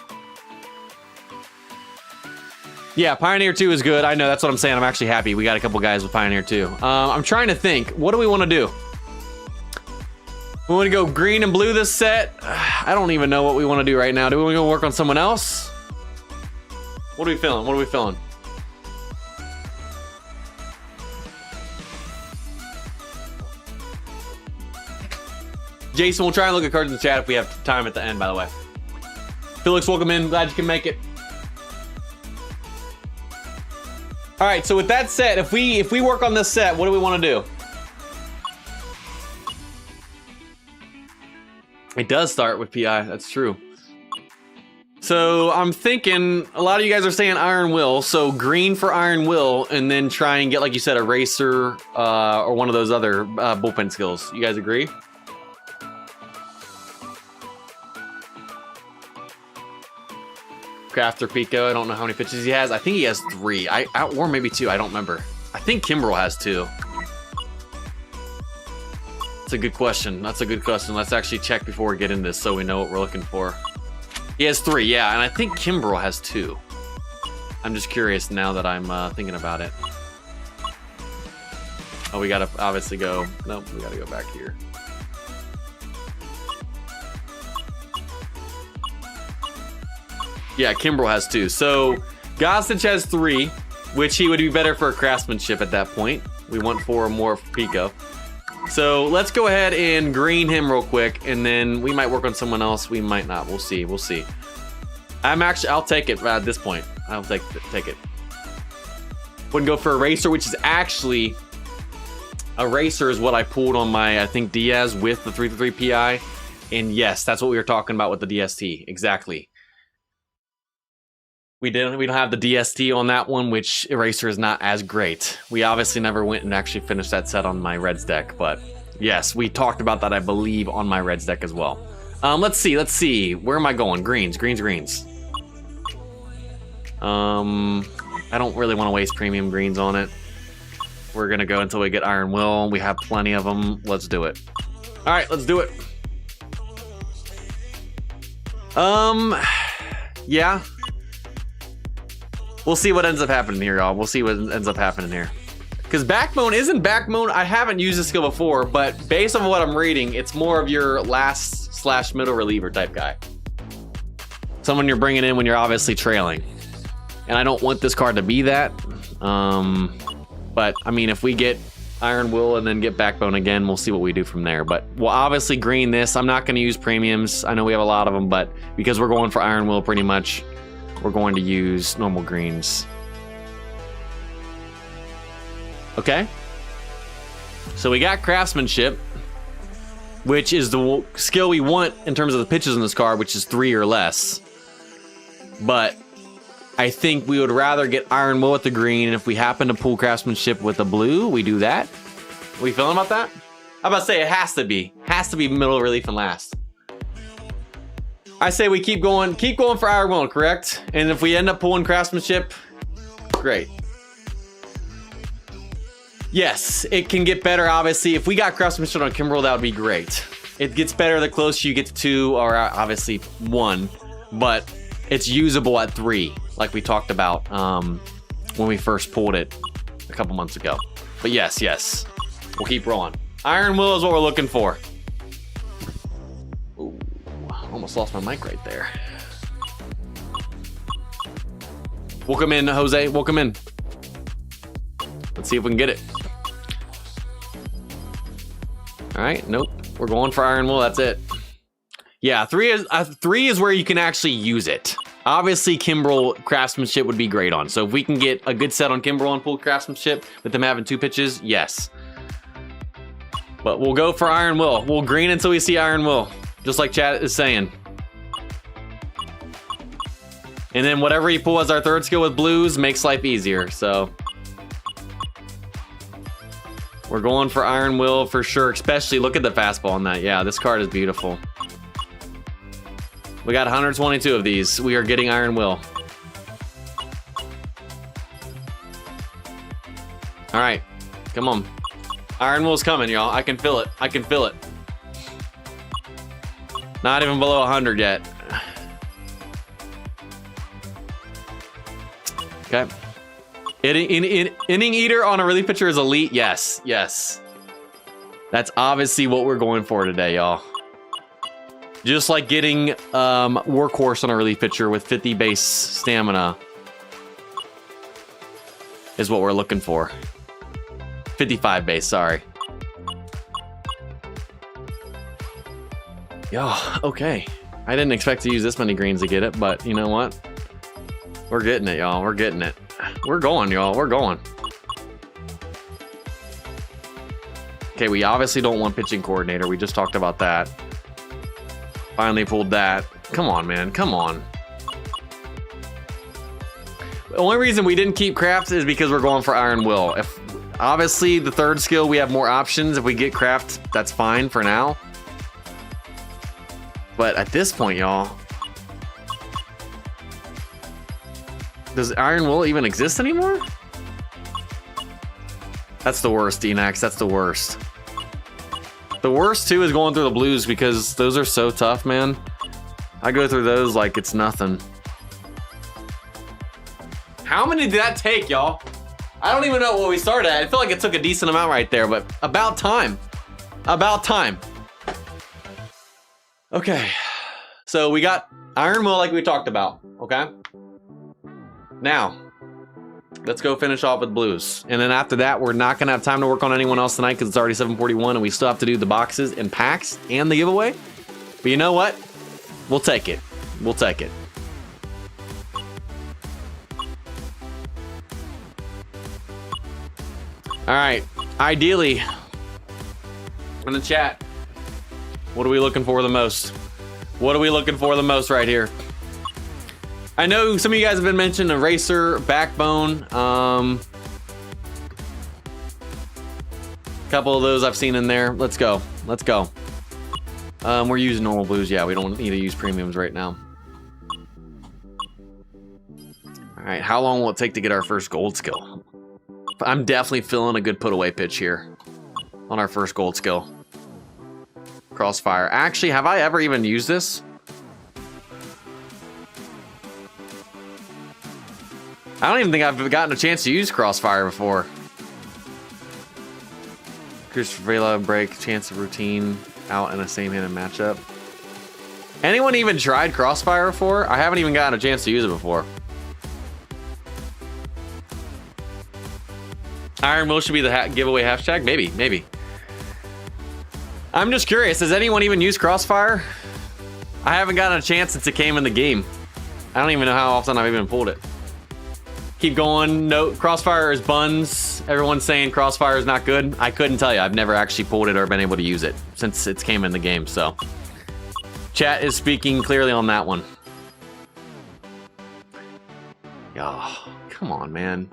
Yeah, Pioneer 2 is good. I know, that's what I'm saying. I'm actually happy. We got a couple guys with Pioneer 2. I'm trying to think. What do we want to do? We want to go green and blue this set. I don't even know what we want to do right now. Do we want to go work on someone else? What are we feeling? What are we feeling? Jason, we'll try and look at cards in the chat if we have time at the end, by the way. Felix, welcome in. Glad you can make it. All right, so with that set, if we work on this set, what do we want to do? It does start with PI, that's true. So I'm thinking, a lot of you guys are saying Iron Will, so green for Iron Will, and then try and get, like you said, a Racer or one of those other bullpen skills. You guys agree? Crafter Pico, I don't know how many pitches he has. I think he has 3, or maybe 2, I don't remember. I think Kimbrel has 2. That's a good question. That's a good question. Let's actually check before we get in this so we know what we're looking for. He has 3, yeah, and I think Kimbrel has 2. I'm just curious now that I'm thinking about it. Oh, we gotta obviously go. Nope, we gotta go back here. Yeah, Kimbrel has 2. So Gossage has 3, which he would be better for craftsmanship at that point. We want 4 or more for Pico. So let's go ahead and green him real quick, and then we might work on someone else. We might not. We'll see. We'll see. I'll take it at this point. I'll take it. Wouldn't go for a Racer, which is actually a Racer is what I pulled on my, I think, Diaz with the 3-3 PI. And yes, that's what we were talking about with the DST. Exactly. We don't have the DST on that one, which Eraser is not as great. We obviously never went and actually finished that set on my Reds deck, but yes, we talked about that, I believe, on my Reds deck as well. Let's see. Where am I going? Greens. I don't really want to waste premium greens on it. We're gonna go until we get Iron Will. We have plenty of them. Let's do it. All right, let's do it. Yeah. We'll see what ends up happening here, y'all. We'll see what ends up happening here. Because Backbone, I haven't used this skill before, but based on what I'm reading, it's more of your last/middle reliever type guy. Someone you're bringing in when you're obviously trailing. And I don't want this card to be that. But, I mean, if we get Iron Will and then get Backbone again, we'll see what we do from there. But we'll obviously green this. I'm not going to use premiums. I know we have a lot of them, but because we're going for Iron Will pretty much, we're going to use normal greens. Okay. So we got craftsmanship, which is the skill we want in terms of the pitches in this card, which is 3 or less. But I think we would rather get Iron Will with the green, and if we happen to pull Craftsmanship with the blue, we do that. We feeling about that? I'm about to say it has to be. Has to be middle relief and last. I say we keep going for Iron Will, correct? And if we end up pulling Craftsmanship, great. Yes, it can get better, obviously. If we got Craftsmanship on Kimbrel, that would be great. It gets better the closer you get to 2, or obviously 1, but it's usable at 3, like we talked about when we first pulled it a couple months ago. But yes, we'll keep rolling. Iron Will is what we're looking for. Ooh, almost lost my mic right there. Welcome in, Jose. Welcome in. Let's see if we can get it. All right, nope. We're going for Iron Will. That's it. Yeah, 3 is where you can actually use it. Obviously, Kimbrel Craftsmanship would be great on. So if we can get a good set on Kimbrel and pull Craftsmanship with them having 2 pitches, yes. But we'll go for Iron Will. We'll green until we see Iron Will, just like chat is saying. And then whatever you pull as our 3rd skill with blues makes life easier, so. We're going for Iron Will for sure, especially look at the fastball on that. Yeah, this card is beautiful. We got 122 of these. We are getting Iron Will. All right, come on. Iron Will's coming, y'all. I can feel it. I can feel it. Not even below 100 yet. Okay. Inning Eater on a relief pitcher is elite. Yes. That's obviously what we're going for today, y'all. Just like getting Workhorse on a relief pitcher with 50 base stamina is what we're looking for. 55 base, sorry. Yo, okay. I didn't expect to use this many greens to get it, but you know what? We're getting it, y'all. We're getting it. We're going, y'all. We're going. Okay, we obviously don't want pitching coordinator. We just talked about that. Finally pulled that. Come on, man. Come on. The only reason we didn't keep Craft is because we're going for Iron Will. If obviously the 3rd skill, we have more options. If we get Craft, that's fine for now. But at this point, y'all, does Iron Will even exist anymore? That's the worst, Enax. That's the worst. The worst, too, is going through the blues because those are so tough, man. I go through those like it's nothing. How many did that take, y'all? I don't even know what we started at. I feel like it took a decent amount right there, but about time. About time. Okay. So we got Iron Will like we talked about, okay? Now, let's go finish off with blues. And then after that, we're not going to have time to work on anyone else tonight because it's already 7:41 and we still have to do the boxes and packs and the giveaway. But you know what? We'll take it. We'll take it. All right. Ideally, in the chat, what are we looking for the most? What are we looking for the most right here? I know some of you guys have been mentioning Eraser, Backbone. A couple of those I've seen in there. Let's go. Let's go. We're using normal blues. Yeah, we don't need to use premiums right now. All right, how long will it take to get our first gold skill? I'm definitely feeling a good put away pitch here on our first gold skill. Crossfire. Actually, have I ever even used this? I don't even think I've gotten a chance to use Crossfire before. Christopher Vela break, chance of routine out in a same-handed matchup. Anyone even tried Crossfire before? I haven't even gotten a chance to use it before. Iron Will should be the giveaway hashtag? Maybe, maybe. I'm just curious, does anyone even use Crossfire? I haven't gotten a chance since it came in the game. I don't even know how often I've even pulled it. Keep going. No, Crossfire is buns. Everyone's saying Crossfire is not good. I couldn't tell you. I've never actually pulled it or been able to use it since it came in the game, so. Chat is speaking clearly on that one. Oh, come on, man.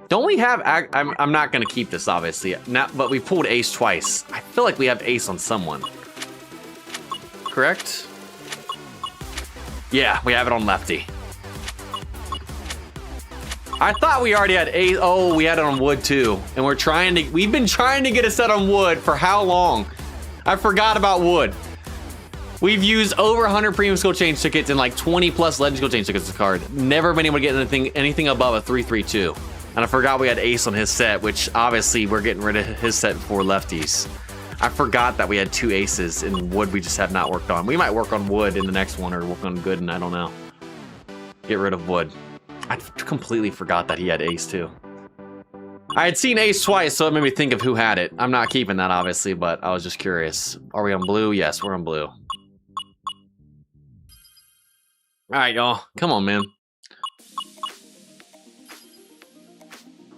Don't we have... I'm not going to keep this, obviously. But we pulled ace twice. I feel like we have ace on someone. Correct? Yeah, we have it on lefty. I thought we already had ace. Oh, we had it on wood too. And we've been trying to get a set on wood for how long? I forgot about wood. We've used over 100 premium skill change tickets and like 20 plus legend skill change tickets this card. Never been able to get anything above a 3-3-2. And I forgot we had ace on his set, which obviously we're getting rid of his set for lefties. I forgot that we had 2 aces in wood we just have not worked on. We might work on wood in the next one or work on good, and I don't know. Get rid of wood. I completely forgot that he had ace too. I had seen ace twice, so it made me think of who had it. I'm not keeping that, obviously, but I was just curious. Are we on blue? Yes, we're on blue. All right, y'all. Come on, man.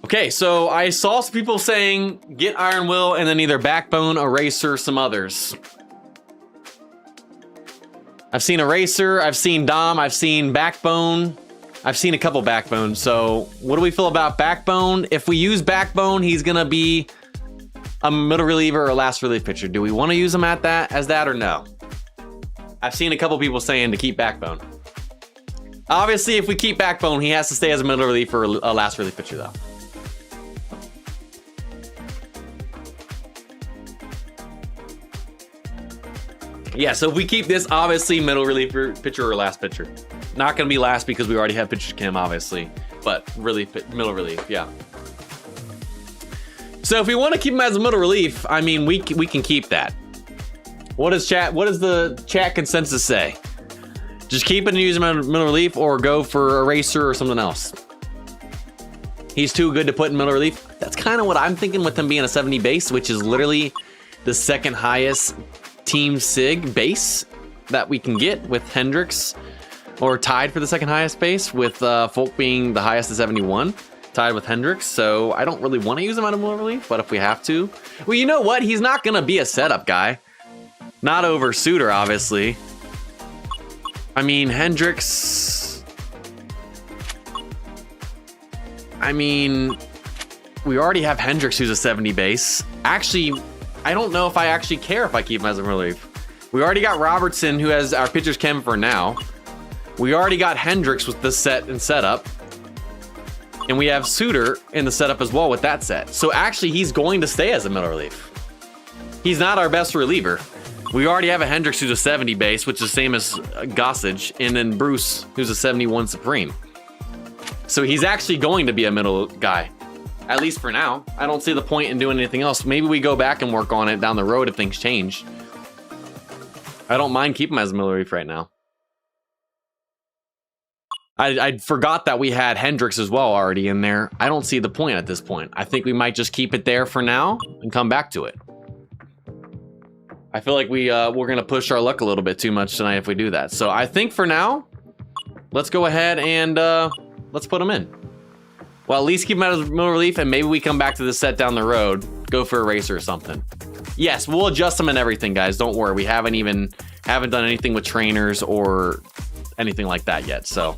Okay, so I saw some people saying get Iron Will and then either Backbone, Eraser, some others. I've seen Eraser, I've seen Dom, I've seen Backbone. I've seen a couple Backbones, so what do we feel about Backbone? If we use Backbone, he's gonna be a middle reliever or a last relief pitcher. Do we want to use him as that or no? I've seen a couple people saying to keep Backbone. Obviously, if we keep Backbone, he has to stay as a middle relief or a last relief pitcher, though. Yeah, so if we keep this, obviously middle reliever pitcher or last pitcher. Not going to be last because we already have pitcher cam, obviously, but really middle relief, yeah. So if we want to keep him as a middle relief, I mean, we can keep that. What does the chat consensus say? Just keep it and use him as middle relief, or go for Eraser or something else. He's too good to put in middle relief. That's kind of what I'm thinking with him being a 70 base, which is literally the second highest team sig base that we can get with Hendricks, or tied for the second highest base with Folk being the highest at 71, tied with Hendricks. So I don't really want to use him out of middle relief, but if we have to, well, you know what? He's not gonna be a setup guy. Not over Suter, obviously. I mean, Hendricks. I mean, we already have Hendricks, who's a 70 base. Actually, I don't know if I actually care if I keep him as a relief. We already got Robertson, who has our pitcher's chem for now. We already got Hendricks with this set and setup. And we have Suter in the setup as well with that set. So actually, he's going to stay as a middle relief. He's not our best reliever. We already have a Hendricks who's a 70 base, which is the same as Gossage, and then Bruce, who's a 71 Supreme. So he's actually going to be a middle guy, at least for now. I don't see the point in doing anything else. Maybe we go back and work on it down the road if things change. I don't mind keeping him as a middle relief right now. I forgot that we had Hendricks as well already in there. I don't see the point at this point. I think we might just keep it there for now and come back to it. I feel like we're gonna push our luck a little bit too much tonight if we do that. So I think for now, let's go ahead and let's put him in. Well, at least keep him out of middle relief, and maybe we come back to the set down the road, go for Eraser or something. Yes, we'll adjust them and everything, guys. Don't worry. We haven't done anything with trainers or anything like that yet. So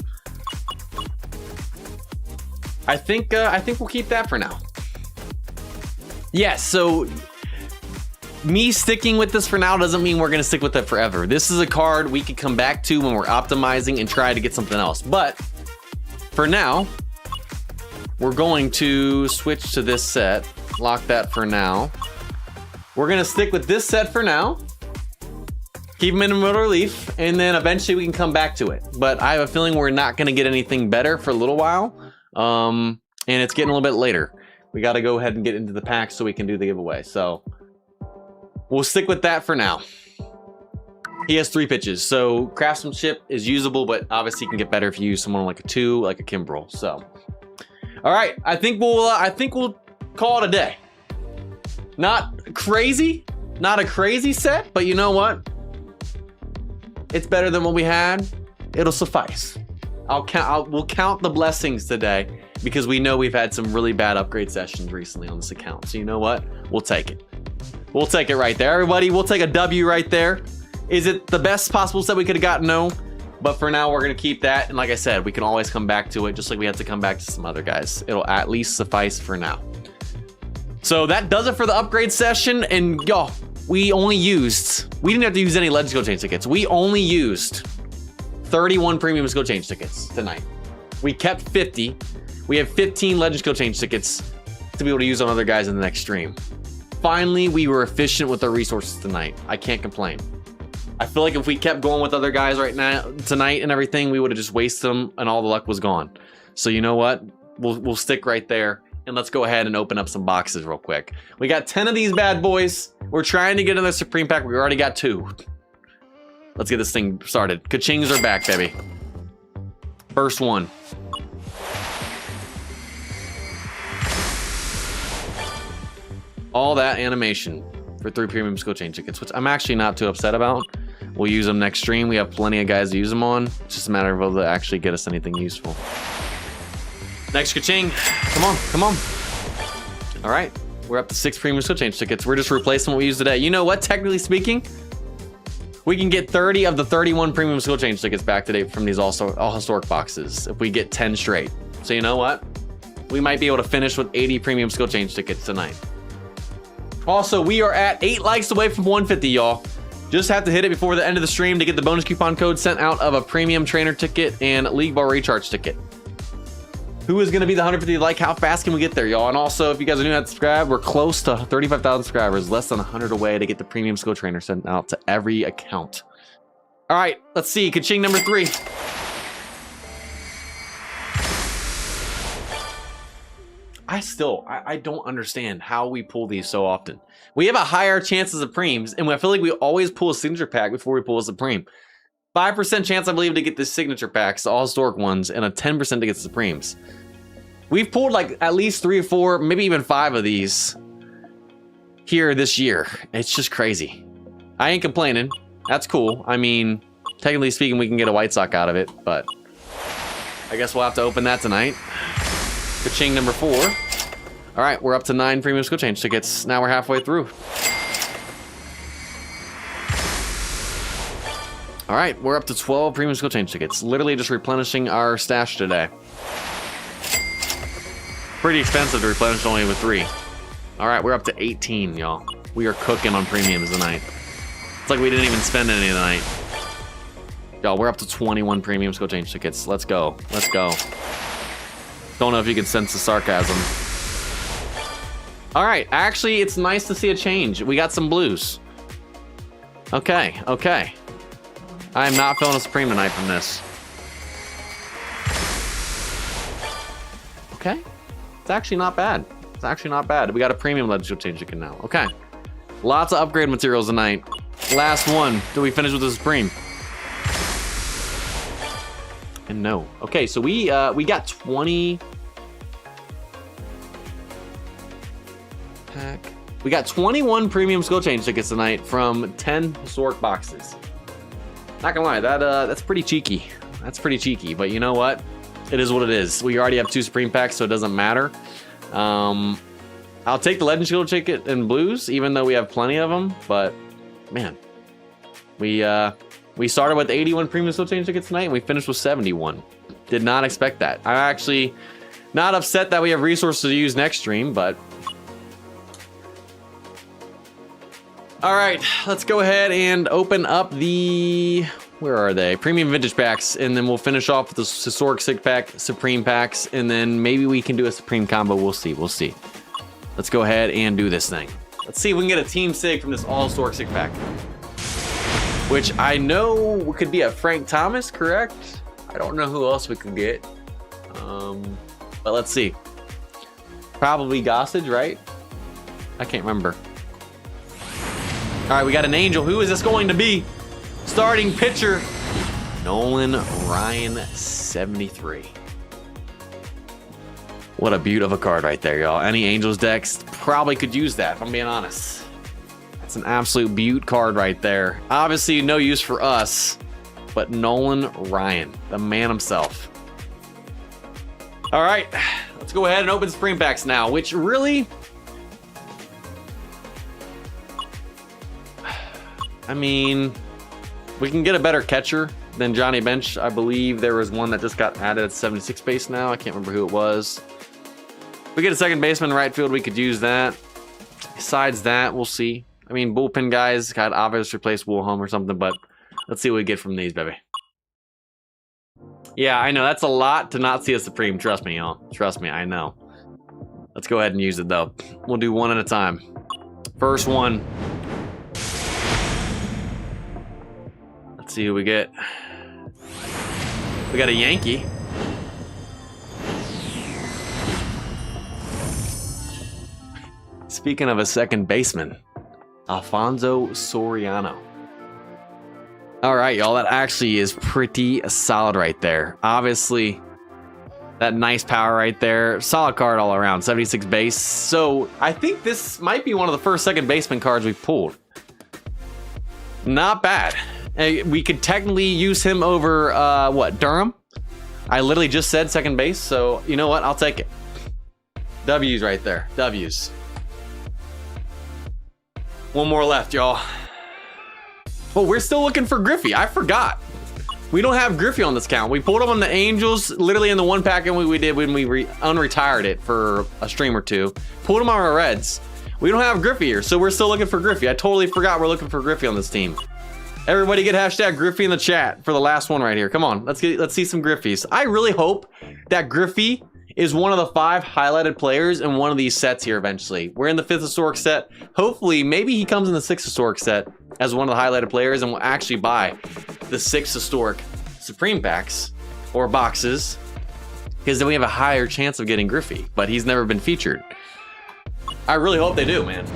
I think we'll keep that for now. Yes. So me sticking with this for now doesn't mean we're gonna stick with it forever. This is a card we could come back to when we're optimizing and try to get something else. But for now, we're going to switch to this set. Lock that for now. We're gonna stick with this set for now. Keep them in middle relief, and then eventually we can come back to it. But I have a feeling we're not gonna get anything better for a little while. And it's getting a little bit later. We gotta go ahead and get into the pack so we can do the giveaway. So we'll stick with that for now. He has 3 pitches, so craftsmanship is usable, but obviously can get better if you use someone like a 2, like a Kimbrel. So, all right, I think we'll call it a day. Not crazy, not a crazy set, but you know what? It's better than what we had. It'll suffice. We'll count the blessings today because we know we've had some really bad upgrade sessions recently on this account. So you know what? We'll take it. We'll take it right there. Everybody, we'll take a W right there. Is it the best possible set we could have gotten? No. But for now, we're going to keep that. And like I said, we can always come back to it, just like we have to come back to some other guys. It'll at least suffice for now. So that does it for the upgrade session. And y'all, we didn't have to use any Legend Skill Change tickets. We only used 31 Premium Skill Change tickets tonight. We kept 50. We have 15 Legend Skill Change tickets to be able to use on other guys in the next stream. Finally, we were efficient with our resources tonight. I can't complain. I feel like if we kept going with other guys right now, tonight and everything, we would have just wasted them and all the luck was gone. So you know what? We'll stick right there and let's go ahead and open up some boxes real quick. We got 10 of these bad boys. We're trying to get another Supreme Pack. We already got 2. Let's get this thing started. Ka-chings are back, baby. First one. All that animation for 3 Premium Skill Change tickets, which I'm actually not too upset about. We'll use them next stream. We have plenty of guys to use them on. It's just a matter of whether they actually get us anything useful. Next ka-ching. Come on, come on. All right, we're up to 6 Premium Skill Change tickets. We're just replacing what we used today. You know what, technically speaking, we can get 30 of the 31 Premium Skill Change tickets back today from these all historic boxes if we get 10 straight. So you know what? We might be able to finish with 80 Premium Skill Change tickets tonight. Also, we are at 8 likes away from 150, y'all. Just have to hit it before the end of the stream to get the bonus coupon code sent out of a premium trainer ticket and League Ball recharge ticket. Who is going to be the 150 like? How fast can we get there, y'all? And also, if you guys are new to subscribe, we're close to 35,000 subscribers, less than 100 away to get the premium skill trainer sent out to every account. All right, let's see. Ka-ching number 3. I don't understand how we pull these so often. We have a higher chances of preems, and I feel like we always pull a signature pack before we pull a supreme. 5% chance, I believe, to get the signature packs, the all historic ones, and a 10% to get the supremes. We've pulled like at least 3 or 4, maybe even 5 of these here this year. It's just crazy. I ain't complaining. That's cool. I mean, technically speaking, we can get a White Sox out of it, but I guess we'll have to open that tonight. Ka-ching number 4. All right, we're up to 9 Premium Skill Change tickets. Now we're halfway through. All right, we're up to 12 Premium Skill Change tickets. Literally just replenishing our stash today. Pretty expensive to replenish only with 3. All right, we're up to 18, y'all. We are cooking on premiums tonight. It's like we didn't even spend any tonight. Y'all, we're up to 21 Premium Skill Change tickets. Let's go. Let's go. Don't know if you can sense the sarcasm. All right, actually, it's nice to see a change. We got some blues. Okay, okay. I am not feeling a supreme tonight from this. Okay, it's actually not bad. It's actually not bad. We got a premium Legend Skill Change ticket now. Okay, lots of upgrade materials tonight. Last one. Do we finish with the supreme? And no. Okay, so we got 20 pack. We got 21 Premium Skill Change tickets tonight from 10 historic boxes. Not gonna lie, that's pretty cheeky. That's pretty cheeky, but you know what? It is what it is. We already have 2 Supreme Packs, so it doesn't matter. I'll take the Legend Skill ticket in blues, even though we have plenty of them. But man, we started with 81 Premium Skill Change tickets tonight, and we finished with 71. Did not expect that. I'm actually not upset that we have resources to use next stream, but all right, let's go ahead and open up the, where are they? Premium Vintage Packs, and then we'll finish off with the Historic Sig Pack, Supreme Packs, and then maybe we can do a Supreme combo. We'll see, we'll see. Let's go ahead and do this thing. Let's see if we can get a Team Sig from this All Historic Sig Pack. Which I know could be a Frank Thomas, correct? I don't know who else we could get. But let's see. Probably Gossage, right? I can't remember. All right, we got an Angel. Who is this going to be? Starting pitcher, Nolan Ryan, 73. What a beaut of a card right there, y'all. Any Angels decks probably could use that, if I'm being honest. That's an absolute beaut card right there. Obviously, no use for us, but Nolan Ryan, the man himself. All right, let's go ahead and open Supreme Packs now, which really, I mean, we can get a better catcher Then Johnny Bench, I believe there was one that just got added at 76 base now. I can't remember who it was. If we get a second baseman in right field, we could use that. Besides that, we'll see. I mean, bullpen guys got obviously replace Woolholm or something, but let's see what we get from these, baby. Yeah, I know. That's a lot to not see a Supreme. Trust me, y'all. Trust me, I know. Let's go ahead and use it, though. We'll do one at a time. First one. Let's see who we get. We got a Yankee. Speaking of a second baseman, Alfonso Soriano. All right, y'all, that actually is pretty solid right there. Obviously, that nice power right there. Solid card all around, 76 base. So I think this might be one of the first second baseman cards we pulled. Not bad. We could technically use him over, what, Durham? I literally just said second base, so you know what? I'll take it. W's right there, W's. One more left, y'all. Oh, we're still looking for Griffey. I forgot. We don't have Griffey on this count. We pulled him on the Angels, literally in the one pack we did when we unretired it for a stream or two. Pulled him on our Reds. We don't have Griffey here, so we're still looking for Griffey. I totally forgot we're looking for Griffey on this team. Everybody get hashtag Griffey in the chat for the last one right here. Come on, let's see some Griffies. I really hope that Griffey is one of the 5 highlighted players in one of these sets here eventually. We're in the 5th historic set. Hopefully, maybe he comes in the 6th historic set as one of the highlighted players and we'll actually buy the 6 historic Supreme packs or boxes because then we have a higher chance of getting Griffey, but he's never been featured. I really hope they do, man.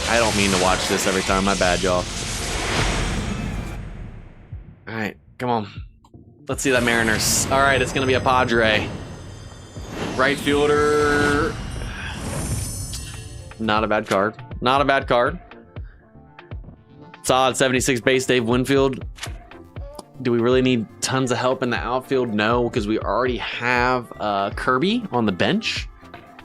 I don't mean to watch this every time. My bad, y'all. All right, come on. Let's see that Mariners. All right, it's gonna be a Padre. Right fielder. Not a bad card. Not a bad card. Solid 76 base Dave Winfield. Do we really need tons of help in the outfield? No, because we already have Kirby on the bench,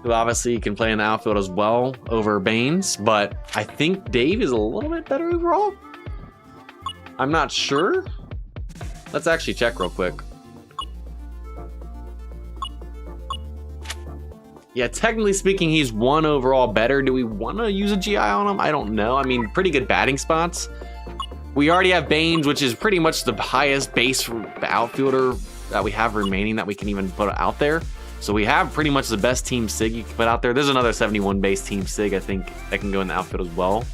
who obviously can play in the outfield as well over Baines, but I think Dave is a little bit better overall. I'm not sure. Let's actually check real quick. Yeah, technically speaking, he's 1 overall better. Do we want to use a GI on him? I don't know. I mean, pretty good batting spots. We already have Baines, which is pretty much the highest base outfielder that we have remaining that we can even put out there. So we have pretty much the best team sig you can put out there. There's another 71 base team sig, I think, that can go in the outfield as well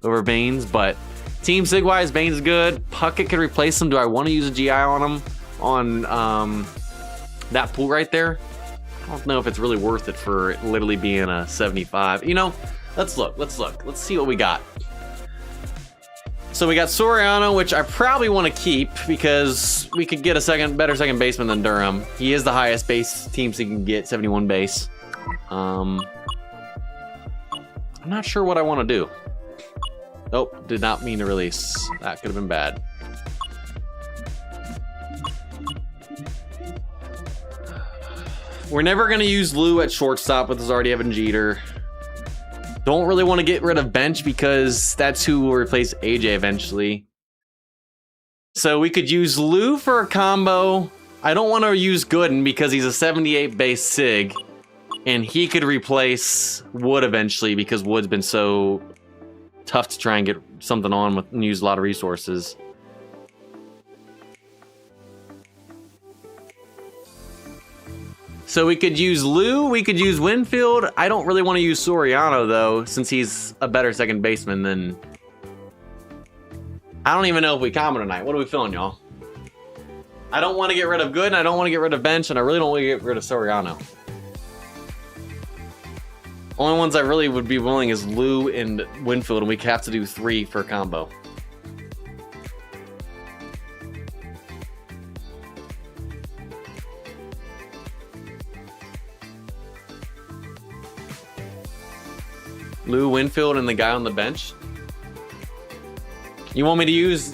over Baines, but team sig wise, Baines is good. Puckett could replace him. Do I want to use a GI on him on that pool right there? I don't know if it's really worth it for literally being a 75. You know, let's look. Let's see what we got. So we got Soriano, which I probably want to keep because we could get a better second baseman than Durham. He is the highest base team so you can get, 71 base. I'm not sure what I want to do. Oh, did not mean to release. That could have been bad. We're never going to use Lou at shortstop with us already having Jeter. Don't really want to get rid of Bench because that's who will replace AJ eventually. So we could use Lou for a combo. I don't want to use Gooden because he's a 78 base sig. And he could replace Wood eventually because Wood's been so tough to try and get something on with and use a lot of resources. So we could use Lou, we could use Winfield. I don't really want to use Soriano though, since he's a better second baseman than... I don't even know if we combo tonight. What are we feeling, y'all? I don't want to get rid of Good, and I don't want to get rid of Bench, and I really don't want to get rid of Soriano. Only ones I really would be willing is Lou and Winfield, and we have to do 3 for a combo. Lou, Winfield, and the guy on the bench. You want me to use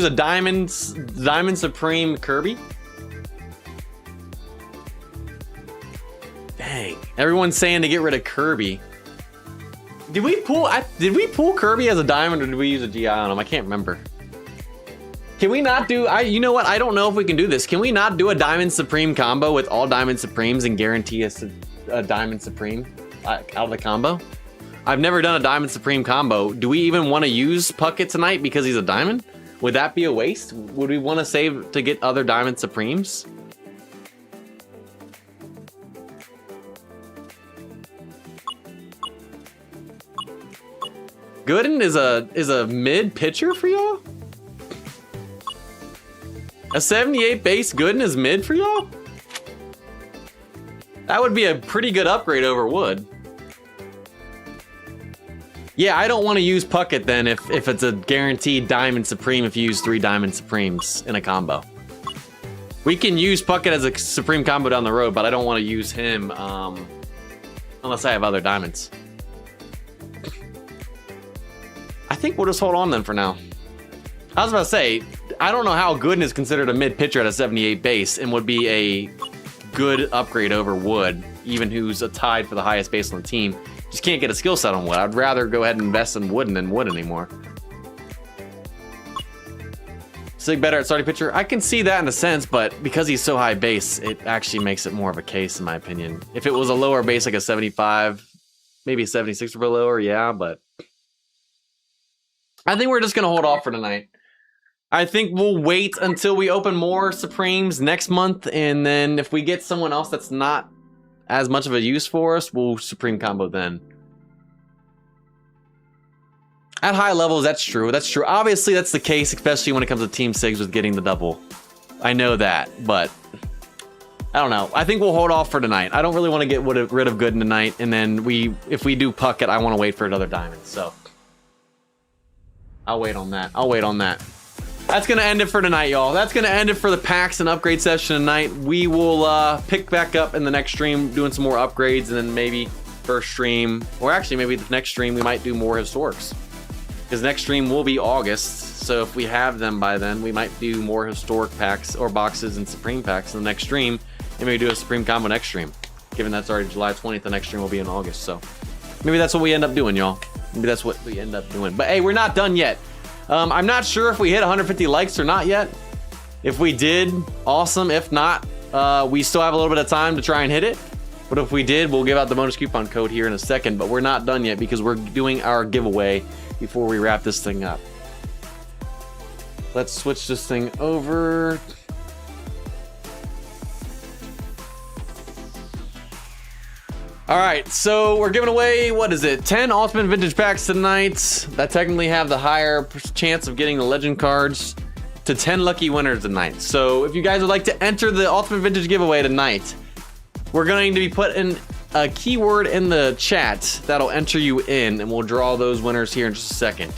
a Diamond Supreme Kirby? Dang. Everyone's saying to get rid of Kirby. Did we pull Kirby as a diamond or did we use a GI on him? I can't remember. Can we not do, you know what? I don't know if we can do this. Can we not do a Diamond Supreme combo with all Diamond Supremes and guarantee us a Diamond Supreme out of the combo? I've never done a Diamond Supreme combo. Do we even want to use Puckett tonight because he's a Diamond? Would that be a waste? Would we want to save to get other Diamond Supremes? Gooden is a mid pitcher for y'all? A 78 base Gooden is mid for y'all? That would be a pretty good upgrade over Wood. Yeah, I don't want to use Puckett then if it's a guaranteed Diamond Supreme if you use 3 Diamond Supremes in a combo. We can use Puckett as a Supreme combo down the road, but I don't want to use him unless I have other Diamonds. I think we'll just hold on then for now. I was about to say, I don't know how Gooden is considered a mid pitcher at a 78 base and would be a good upgrade over Wood, even who's a tied for the highest base on the team. Just can't get a skill set on Wood. I'd rather go ahead and invest in Wooden than Wood anymore. Sig better at starting pitcher? I can see that in a sense, but because he's so high base, it actually makes it more of a case in my opinion. If it was a lower base, like a 75, maybe a 76 or lower, yeah, but I think we're just gonna hold off for tonight. I think we'll wait until we open more Supremes next month, and then if we get someone else that's not as much of a use for us, we'll Supreme combo then. At high levels, that's true. That's true. Obviously, that's the case, especially when it comes to Team Sigs with getting the double. I know that, but I don't know. I think we'll hold off for tonight. I don't really want to get rid of Gooden tonight, and then if we do Puckett, I want to wait for another Diamond, so I'll wait on that. I'll wait on that. That's gonna end it for tonight, y'all. That's gonna end it for the packs and upgrade session tonight. We will pick back up in the next stream, doing some more upgrades, and then maybe first stream, or actually maybe the next stream, we might do more historics. Because next stream will be August, so if we have them by then, we might do more historic packs or boxes and Supreme packs in the next stream, and maybe do a Supreme combo next stream. Given that's already July 20th, the next stream will be in August, so maybe that's what we end up doing, y'all. Maybe that's what we end up doing. But hey, we're not done yet. I'm not sure if we hit 150 likes or not yet. If we did, awesome. If not, we still have a little bit of time to try and hit it. But if we did, we'll give out the bonus coupon code here in a second. But we're not done yet because we're doing our giveaway before we wrap this thing up. Let's switch this thing over. All right, so we're giving away, what is it, 10 Ultimate Vintage packs tonight that technically have the higher chance of getting the Legend cards to 10 lucky winners tonight. So if you guys would like to enter the Ultimate Vintage giveaway tonight, we're going to be putting a keyword in the chat that'll enter you in, and we'll draw those winners here in just a second.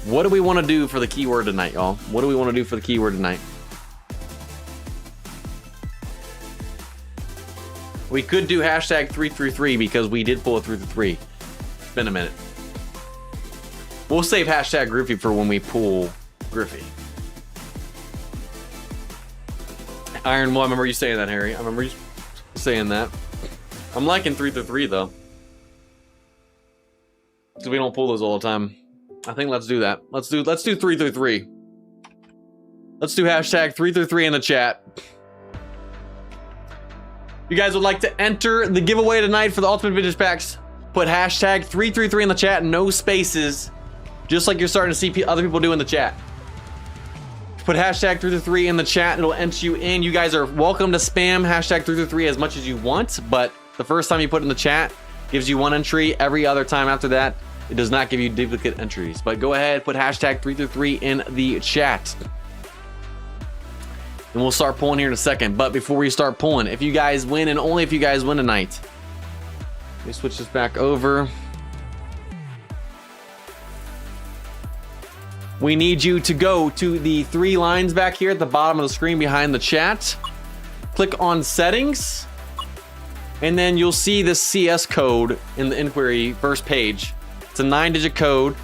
What do we want to do for the keyword tonight, y'all? What do we want to do for the keyword tonight? We could do hashtag 333 because we did pull a 333. It's been a minute. We'll save hashtag Griffey for when we pull Griffey. Iron, well, I remember you saying that, Harry. I remember you saying that. I'm liking 333 though. So we don't pull those all the time. I think let's do that. Let's do 333. Let's do hashtag 333 in the chat. If you guys would like to enter the giveaway tonight for the Ultimate Vintage packs, put hashtag 333 in the chat, no spaces, just like you're starting to see other people do in the chat. Put hashtag 333 in the chat, it'll enter you in. You guys are welcome to spam hashtag 333 as much as you want, but the first time you put in the chat gives you 1 entry. Every other time after that, it does not give you duplicate entries. But go ahead, put hashtag 333 in the chat. And we'll start pulling here in a second. But before we start pulling, if you guys win, and only if you guys win tonight, let me switch this back over. We need you to go to the 3 lines back here at the bottom of the screen behind the chat. Click on settings. And then you'll see the CS code in the inquiry first page. It's a 9-digit code.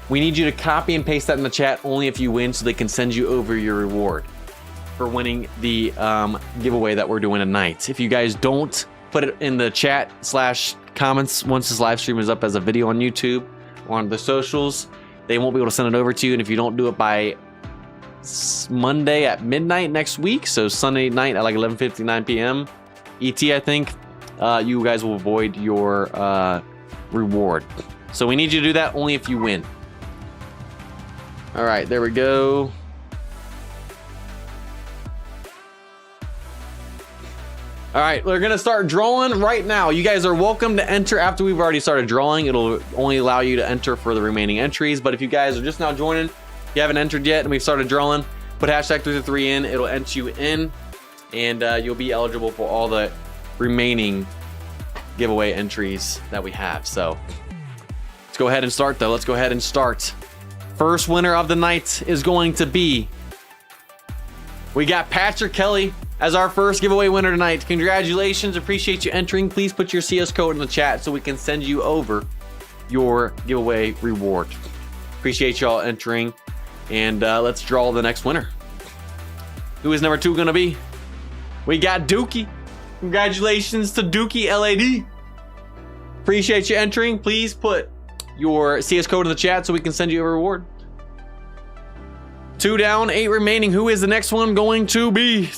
We need you to copy and paste that in the chat only if you win, so they can send you over your reward for winning the giveaway that we're doing tonight. If you guys don't put it in the chat / comments once this live stream is up as a video on YouTube or on the socials, they won't be able to send it over to you. And if you don't do it by Monday at midnight next week. So Sunday night at like 11:59 p.m. ET, I think, you guys will avoid your reward. So we need you to do that only if you win. All right, there we go. All right, we're gonna start drawing right now. You guys are welcome to enter after we've already started drawing. It'll only allow you to enter for the remaining entries. But if you guys are just now joining, you haven't entered yet, and we've started drawing, put hashtag 333 in. It'll enter you in, and you'll be eligible for all the remaining giveaway entries that we have. So let's go ahead and start, though. Let's go ahead and start. First winner of the night is going to be, we got Patrick Kelly as our first giveaway winner tonight. Congratulations, appreciate you entering. Please put your CS code in the chat so we can send you over your giveaway reward. Appreciate y'all entering, and let's draw the next winner. Who is number 2 gonna be? We got Dookie. Congratulations to Dookie LAD. Appreciate you entering. Please put your CS code in the chat so we can send you a reward. 2 down, 8 remaining. Who is the next one going to be?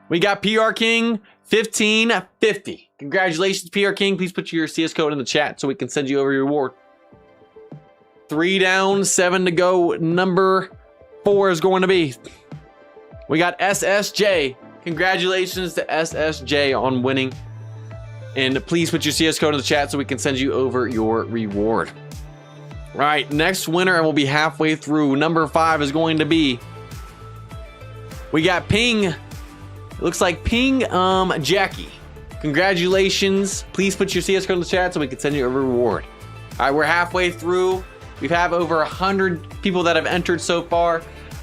We got PR King 1550. Congratulations, PR King. Please put your CS code in the chat so we can send you over your reward. 3 down, 7 to go. Number 4 is going to be, we got SSJ. Congratulations to SSJ on winning. And please put your CS code in the chat so we can send you over your reward. All right, next winner, and we'll be halfway through. Number 5 is going to be, we got Ping. It looks like Ping Jackie. Congratulations. Please put your CS code in the chat so we can send you a reward. All right, we're halfway through. We have over 100 people that have entered so far.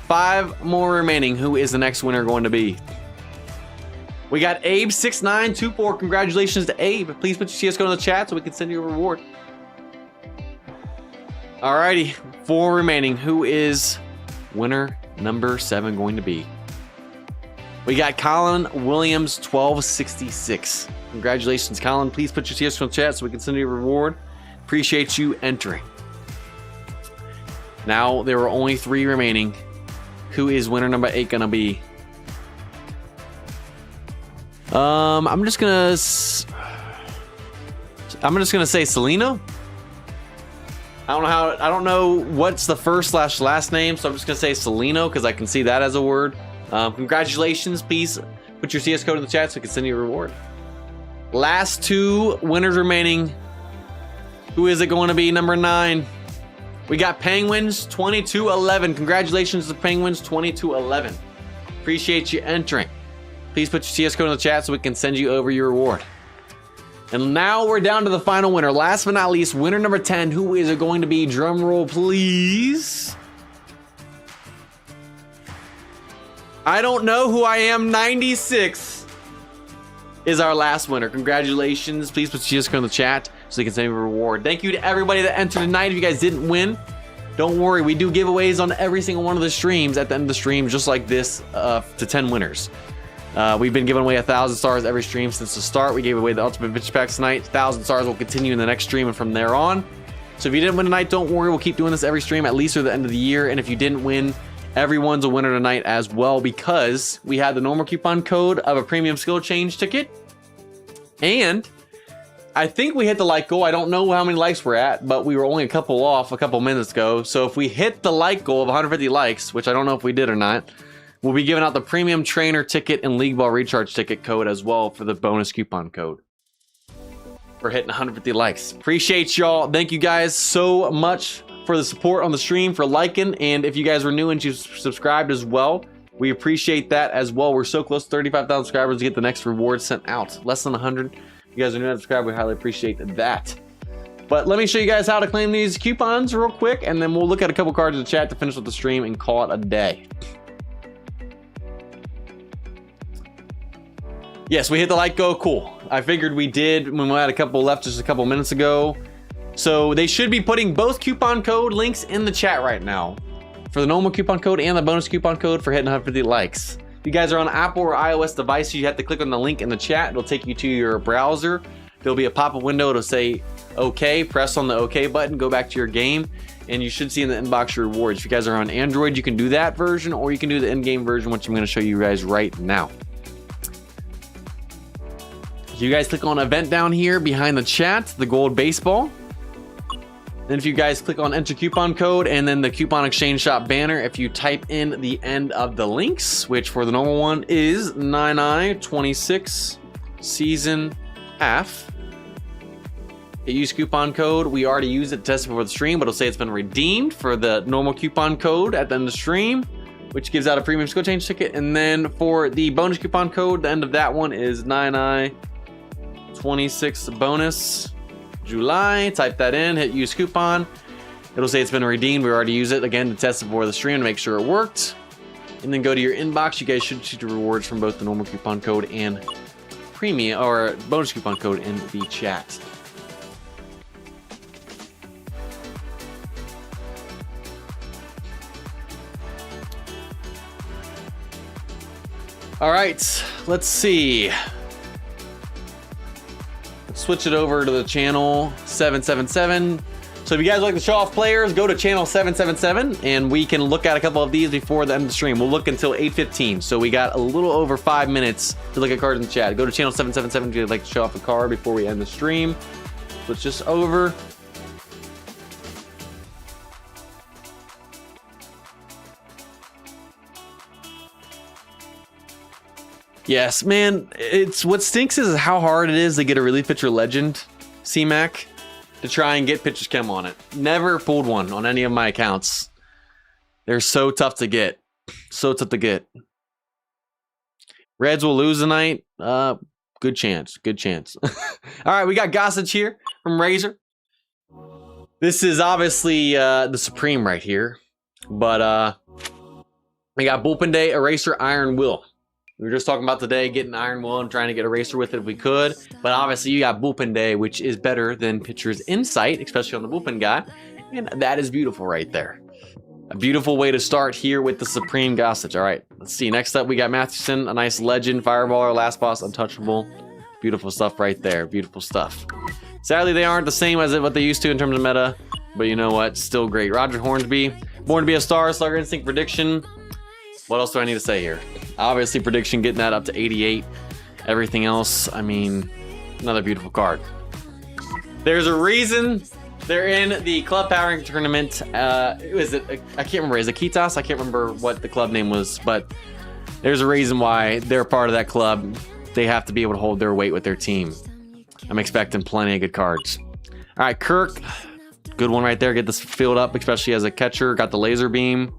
5 more remaining. Who is the next winner going to be? We got Abe6924. Congratulations to Abe. Please put your CS code in the chat so we can send you a reward. Alrighty, 4 remaining. Who is winner number 7 going to be? We got Colin Williams 1266. Congratulations, Colin. Please put your CS code in the chat so we can send you a reward. Appreciate you entering. Now there are only 3 remaining. Who is winner number 8 gonna be? I'm just gonna say Selena. I don't know what's the first / last name, so I'm just gonna say Selena because I can see that as a word. Congratulations. Please put your CS code in the chat so we can send you a reward. Last 2 winners remaining. Who is it going to be? Number 9. We got Penguins 2211. Congratulations to Penguins 2211. Appreciate you entering. Please put your CS code in the chat so we can send you over your reward. And now we're down to the final winner. Last but not least, winner number 10. Who is it going to be? Drum roll, please. I don't know who I am. 96 is our last winner. Congratulations. Please put your CS code in the chat so you can send me a reward. Thank you to everybody that entered tonight. If you guys didn't win, don't worry. We do giveaways on every single one of the streams at the end of the stream, just like this, to 10 winners. We've been giving away 1,000 stars every stream since the start. We gave away the Ultimate Bitch Packs tonight. 1,000 stars will continue in the next stream and from there on. So if you didn't win tonight, don't worry. We'll keep doing this every stream, at least through the end of the year. And if you didn't win, everyone's a winner tonight as well, because we had the normal coupon code of a premium skill change ticket. And I think we hit the like goal. I don't know how many likes we're at, but we were only a couple off a couple minutes ago. So if we hit the like goal of 150 likes, which I don't know if we did or not, we'll be giving out the premium trainer ticket and league ball recharge ticket code as well for the bonus coupon code. We're hitting 150 likes. Appreciate y'all. Thank you guys so much for the support on the stream, for liking. And if you guys were new and you subscribed as well, we appreciate that as well. We're so close to 35,000 subscribers to get the next reward sent out. Less than 100. If you guys are new to subscribe, we highly appreciate that. But let me show you guys how to claim these coupons real quick, and then we'll look at a couple cards in the chat to finish with the stream and call it a day. Yes, we hit the like go. Cool. I figured we did when we had a couple left just a couple minutes ago. So they should be putting both coupon code links in the chat right now for the normal coupon code and the bonus coupon code for hitting 150 likes. If you guys are on an Apple or iOS device, you have to click on the link in the chat. It'll take you to your browser. There'll be a pop-up window. It'll say OK, press on the OK button, go back to your game, and you should see in the inbox your rewards. If you guys are on Android, you can do that version, or you can do the in-game version, which I'm going to show you guys right now. You guys click on event down here behind the chat, the gold baseball. Then if you guys click on enter coupon code and then the coupon exchange shop banner, if you type in the end of the links, which for the normal one is 9I26 season half. Hit use coupon code. We already used it to test before the stream, but it'll say it's been redeemed for the normal coupon code at the end of the stream, which gives out a premium skill change ticket. And then for the bonus coupon code, the end of that one is 9I26 bonus July. Type that in, hit use coupon. It'll say it's been redeemed. We already used it again to test it before the stream to make sure it worked. And then go to your inbox. You guys should see the rewards from both the normal coupon code and premium or bonus coupon code in the chat. All right, let's see. Let's switch it over to the channel 777. So if you guys like to show off players, go to channel 777 and we can look at a couple of these before the end of the stream. We'll look until 8:15. So we got a little over 5 minutes to look at cards in the chat. Go to channel 777 if you'd like to show off a card before we end the stream. Switch this over. Yes, man, it's what stinks is how hard it is to get a relief pitcher legend, C-Mac, to try and get pitcher's chem on it. Never pulled one on any of my accounts. They're so tough to get. So tough to get. Reds will lose tonight. Good chance. Good chance. All right, we got Gossage here from Razor. This is obviously the Supreme right here. But we got Bullpen Day, Eraser, Iron Will. We were just talking about today getting Iron Will and trying to get Eraser with it if we could. But obviously you got Bullpen Day, which is better than Pitcher's Insight, especially on the Bullpen guy. And that is beautiful right there. A beautiful way to start here with the Supreme Gossage. All right, let's see. Next up, we got Mathewson, a nice legend, Fireballer, Last Boss, Untouchable. Beautiful stuff right there. Beautiful stuff. Sadly, they aren't the same as what they used to in terms of meta. But you know what? Still great. Roger Hornsby, Born to Be a Star, Slugger Instinct Prediction. What else do I need to say here? Obviously, Prediction getting that up to 88. Everything else, I mean, another beautiful card. There's a reason they're in the club powering tournament. Is it? I can't remember. Is it Kitas? I can't remember what the club name was, but there's a reason why they're part of that club. They have to be able to hold their weight with their team. I'm expecting plenty of good cards. All right, Kirk, good one right there. Get this filled up, especially as a catcher. Got the laser beam.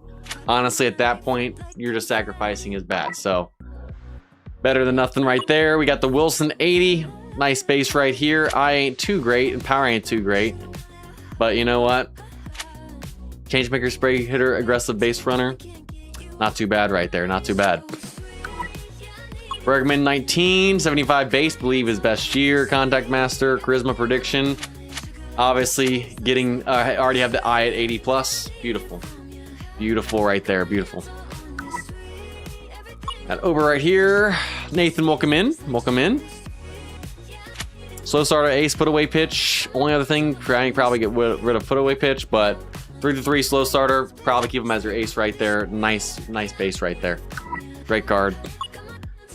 Honestly, at that point, you're just sacrificing his bat. So better than nothing right there. We got the Wilson 80. Nice base right here. Eye ain't too great and power ain't too great. But you know what? Changemaker, spray hitter, aggressive base runner. Not too bad right there. Not too bad. Bergman 19, 75 base, believe his best year. Contact Master, Charisma Prediction. Obviously getting, I already have the eye at 80 plus. Beautiful. Beautiful right there. Beautiful. Got over right here. Nathan, welcome in. Welcome in. Slow starter, ace, put away pitch. Only other thing, trying to probably get rid of put away pitch, but 3-3 slow starter. Probably keep him as your ace right there. Nice base right there. Great card.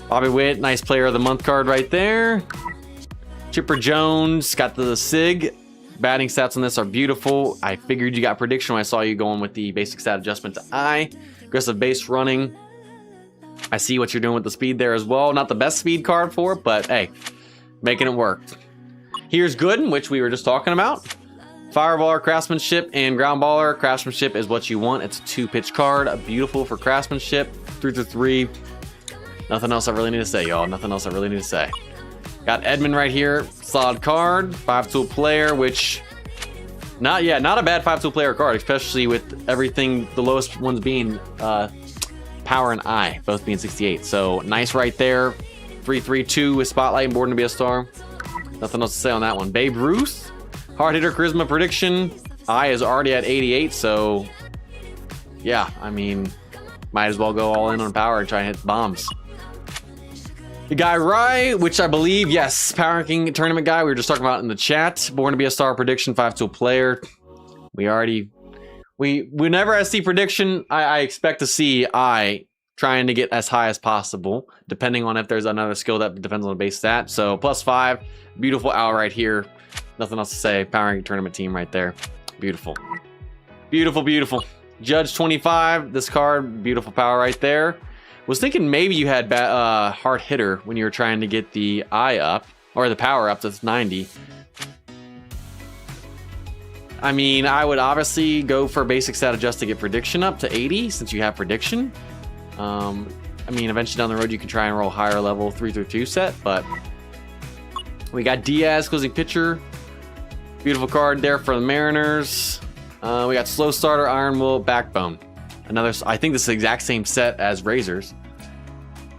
Bobby Witt, nice player of the month card right there. Chipper Jones, got the SIG. Batting stats on this are beautiful. I figured you got prediction when I saw you going with the basic stat adjustment to eye. Aggressive base running. I see what you're doing with the speed there as well. Not the best speed card for it, but hey, making it work. Here's Gooden, which we were just talking about. Fireballer, Craftsmanship, and Ground Baller. Craftsmanship is what you want. It's a 2-pitch card. Beautiful for Craftsmanship. 3-3. Nothing else I really need to say, y'all. Nothing else I really need to say. Got Edmund right here. Solid card. 5-tool player, which not a bad 5-tool player card, especially with everything, the lowest ones being power and eye, both being 68. So nice right there. 3-3-2 with Spotlight and Born to Be a Star. Nothing else to say on that one. Babe Ruth, hard hitter, Charisma Prediction. Eye is already at 88, so yeah, I mean, might as well go all in on power and try and hit bombs. The guy Rye, which I believe, yes, Power Ranking Tournament guy, we were just talking about in the chat. Born to be a star prediction, 5-tool player. Whenever I see prediction, I expect to see I trying to get as high as possible, depending on if there's another skill that depends on the base stat. So +5, beautiful owl right here. Nothing else to say. Power Ranking Tournament team right there. Beautiful. Beautiful, beautiful. Judge 25, this card, beautiful power right there. Was thinking maybe you had hard hitter when you were trying to get the eye up, or the power up to 90. I mean, I would obviously go for basic stat adjust to get prediction up to 80 since you have prediction. I mean, eventually down the road you can try and roll higher level 3-2 set, but we got Diaz, closing pitcher. Beautiful card there for the Mariners. We got slow starter, Iron Will, Backbone. Another, I think this is the exact same set as Razors.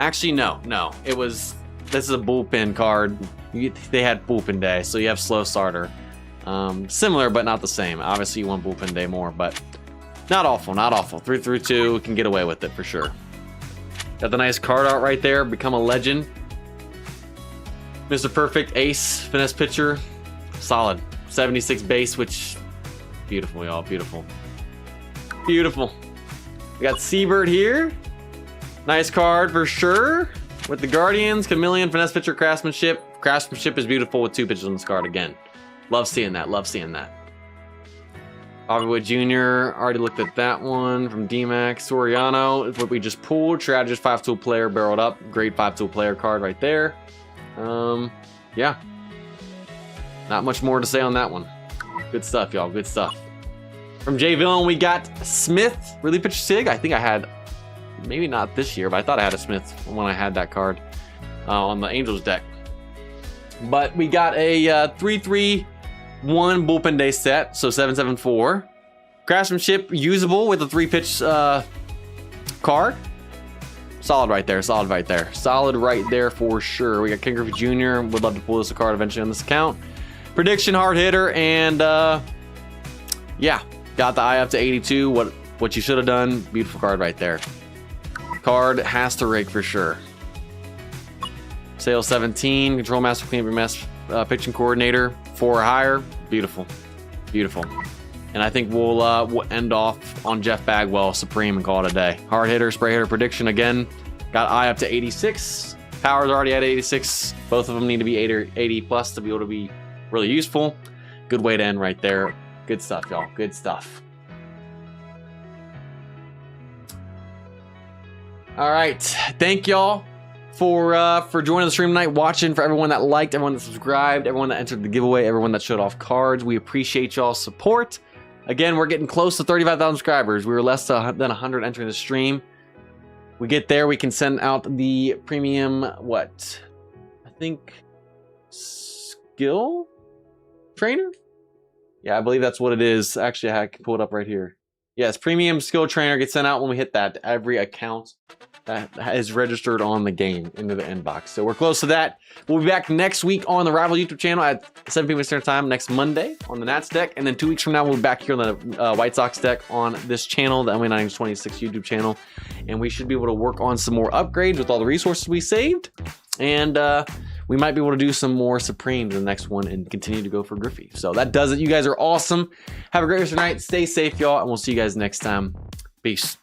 Actually, no. This is a bullpen card. They had bullpen day, so you have slow starter. Similar, but not the same. Obviously, you want bullpen day more, but not awful, not awful. 3-2, we can get away with it for sure. Got the nice card art right there. Become a legend. Mr. Perfect, ace, finesse pitcher. Solid. 76 base, which beautiful, y'all. Beautiful. Beautiful. We got Seabird here. Nice card for sure. With the Guardians, Chameleon, finesse pitcher, craftsmanship. Craftsmanship is beautiful with 2 pitches on this card again. Love seeing that. Love seeing that. Bobby Wood Jr. Already looked at that one from D-Max. Soriano is what we just pulled. Strategist, 5-tool player, barreled up. Great 5-tool player card right there. Yeah. Not much more to say on that one. Good stuff, y'all. Good stuff. From J Villain, we got Smith, relief pitcher Sig. I think I had, maybe not this year, but I thought I had a Smith when I had that card on the Angels deck. But we got a 3-3-1 bullpen day set, so 7-7-4. Craftsmanship usable with a 3-pitch card. Solid right there, solid right there. Solid right there for sure. We got King Griffey Jr. Would love to pull this card eventually on this account. Prediction, hard hitter, and yeah. Got the eye up to 82. What you should have done. Beautiful card right there. Card has to rig for sure. Sale 17. Control master, cleanup mess, pitching coordinator. 4 or higher. Beautiful. Beautiful. And I think we'll end off on Jeff Bagwell Supreme and call it a day. Hard hitter, spray hitter prediction again. Got eye up to 86. Power's already at 86. Both of them need to be 80 plus to be able to be really useful. Good way to end right there. Good stuff, y'all. Good stuff. All right. Thank y'all for joining the stream tonight, watching, for everyone that liked, everyone that subscribed, everyone that entered the giveaway, everyone that showed off cards. We appreciate y'all's support. Again, we're getting close to 35,000 subscribers. We were less than 100 entering the stream. We get there, we can send out the premium, what? I think skill trainer? Yeah, I believe that's what it is. Actually, I can pull it up right here. Yes, premium skill trainer gets sent out when we hit that to every account that is registered on the game into the inbox. So we're close to that. We'll be back next week on the Rival YouTube channel at 7 p.m. Eastern Time next Monday on the Nats deck. And then 2 weeks from now, we'll be back here on the White Sox deck on this channel, the MLB 26 YouTube channel. And we should be able to work on some more upgrades with all the resources we saved. And we might be able to do some more Supremes in the next one and continue to go for Griffey. So that does it. You guys are awesome. Have a great rest of the night. Stay safe, y'all. And we'll see you guys next time. Peace.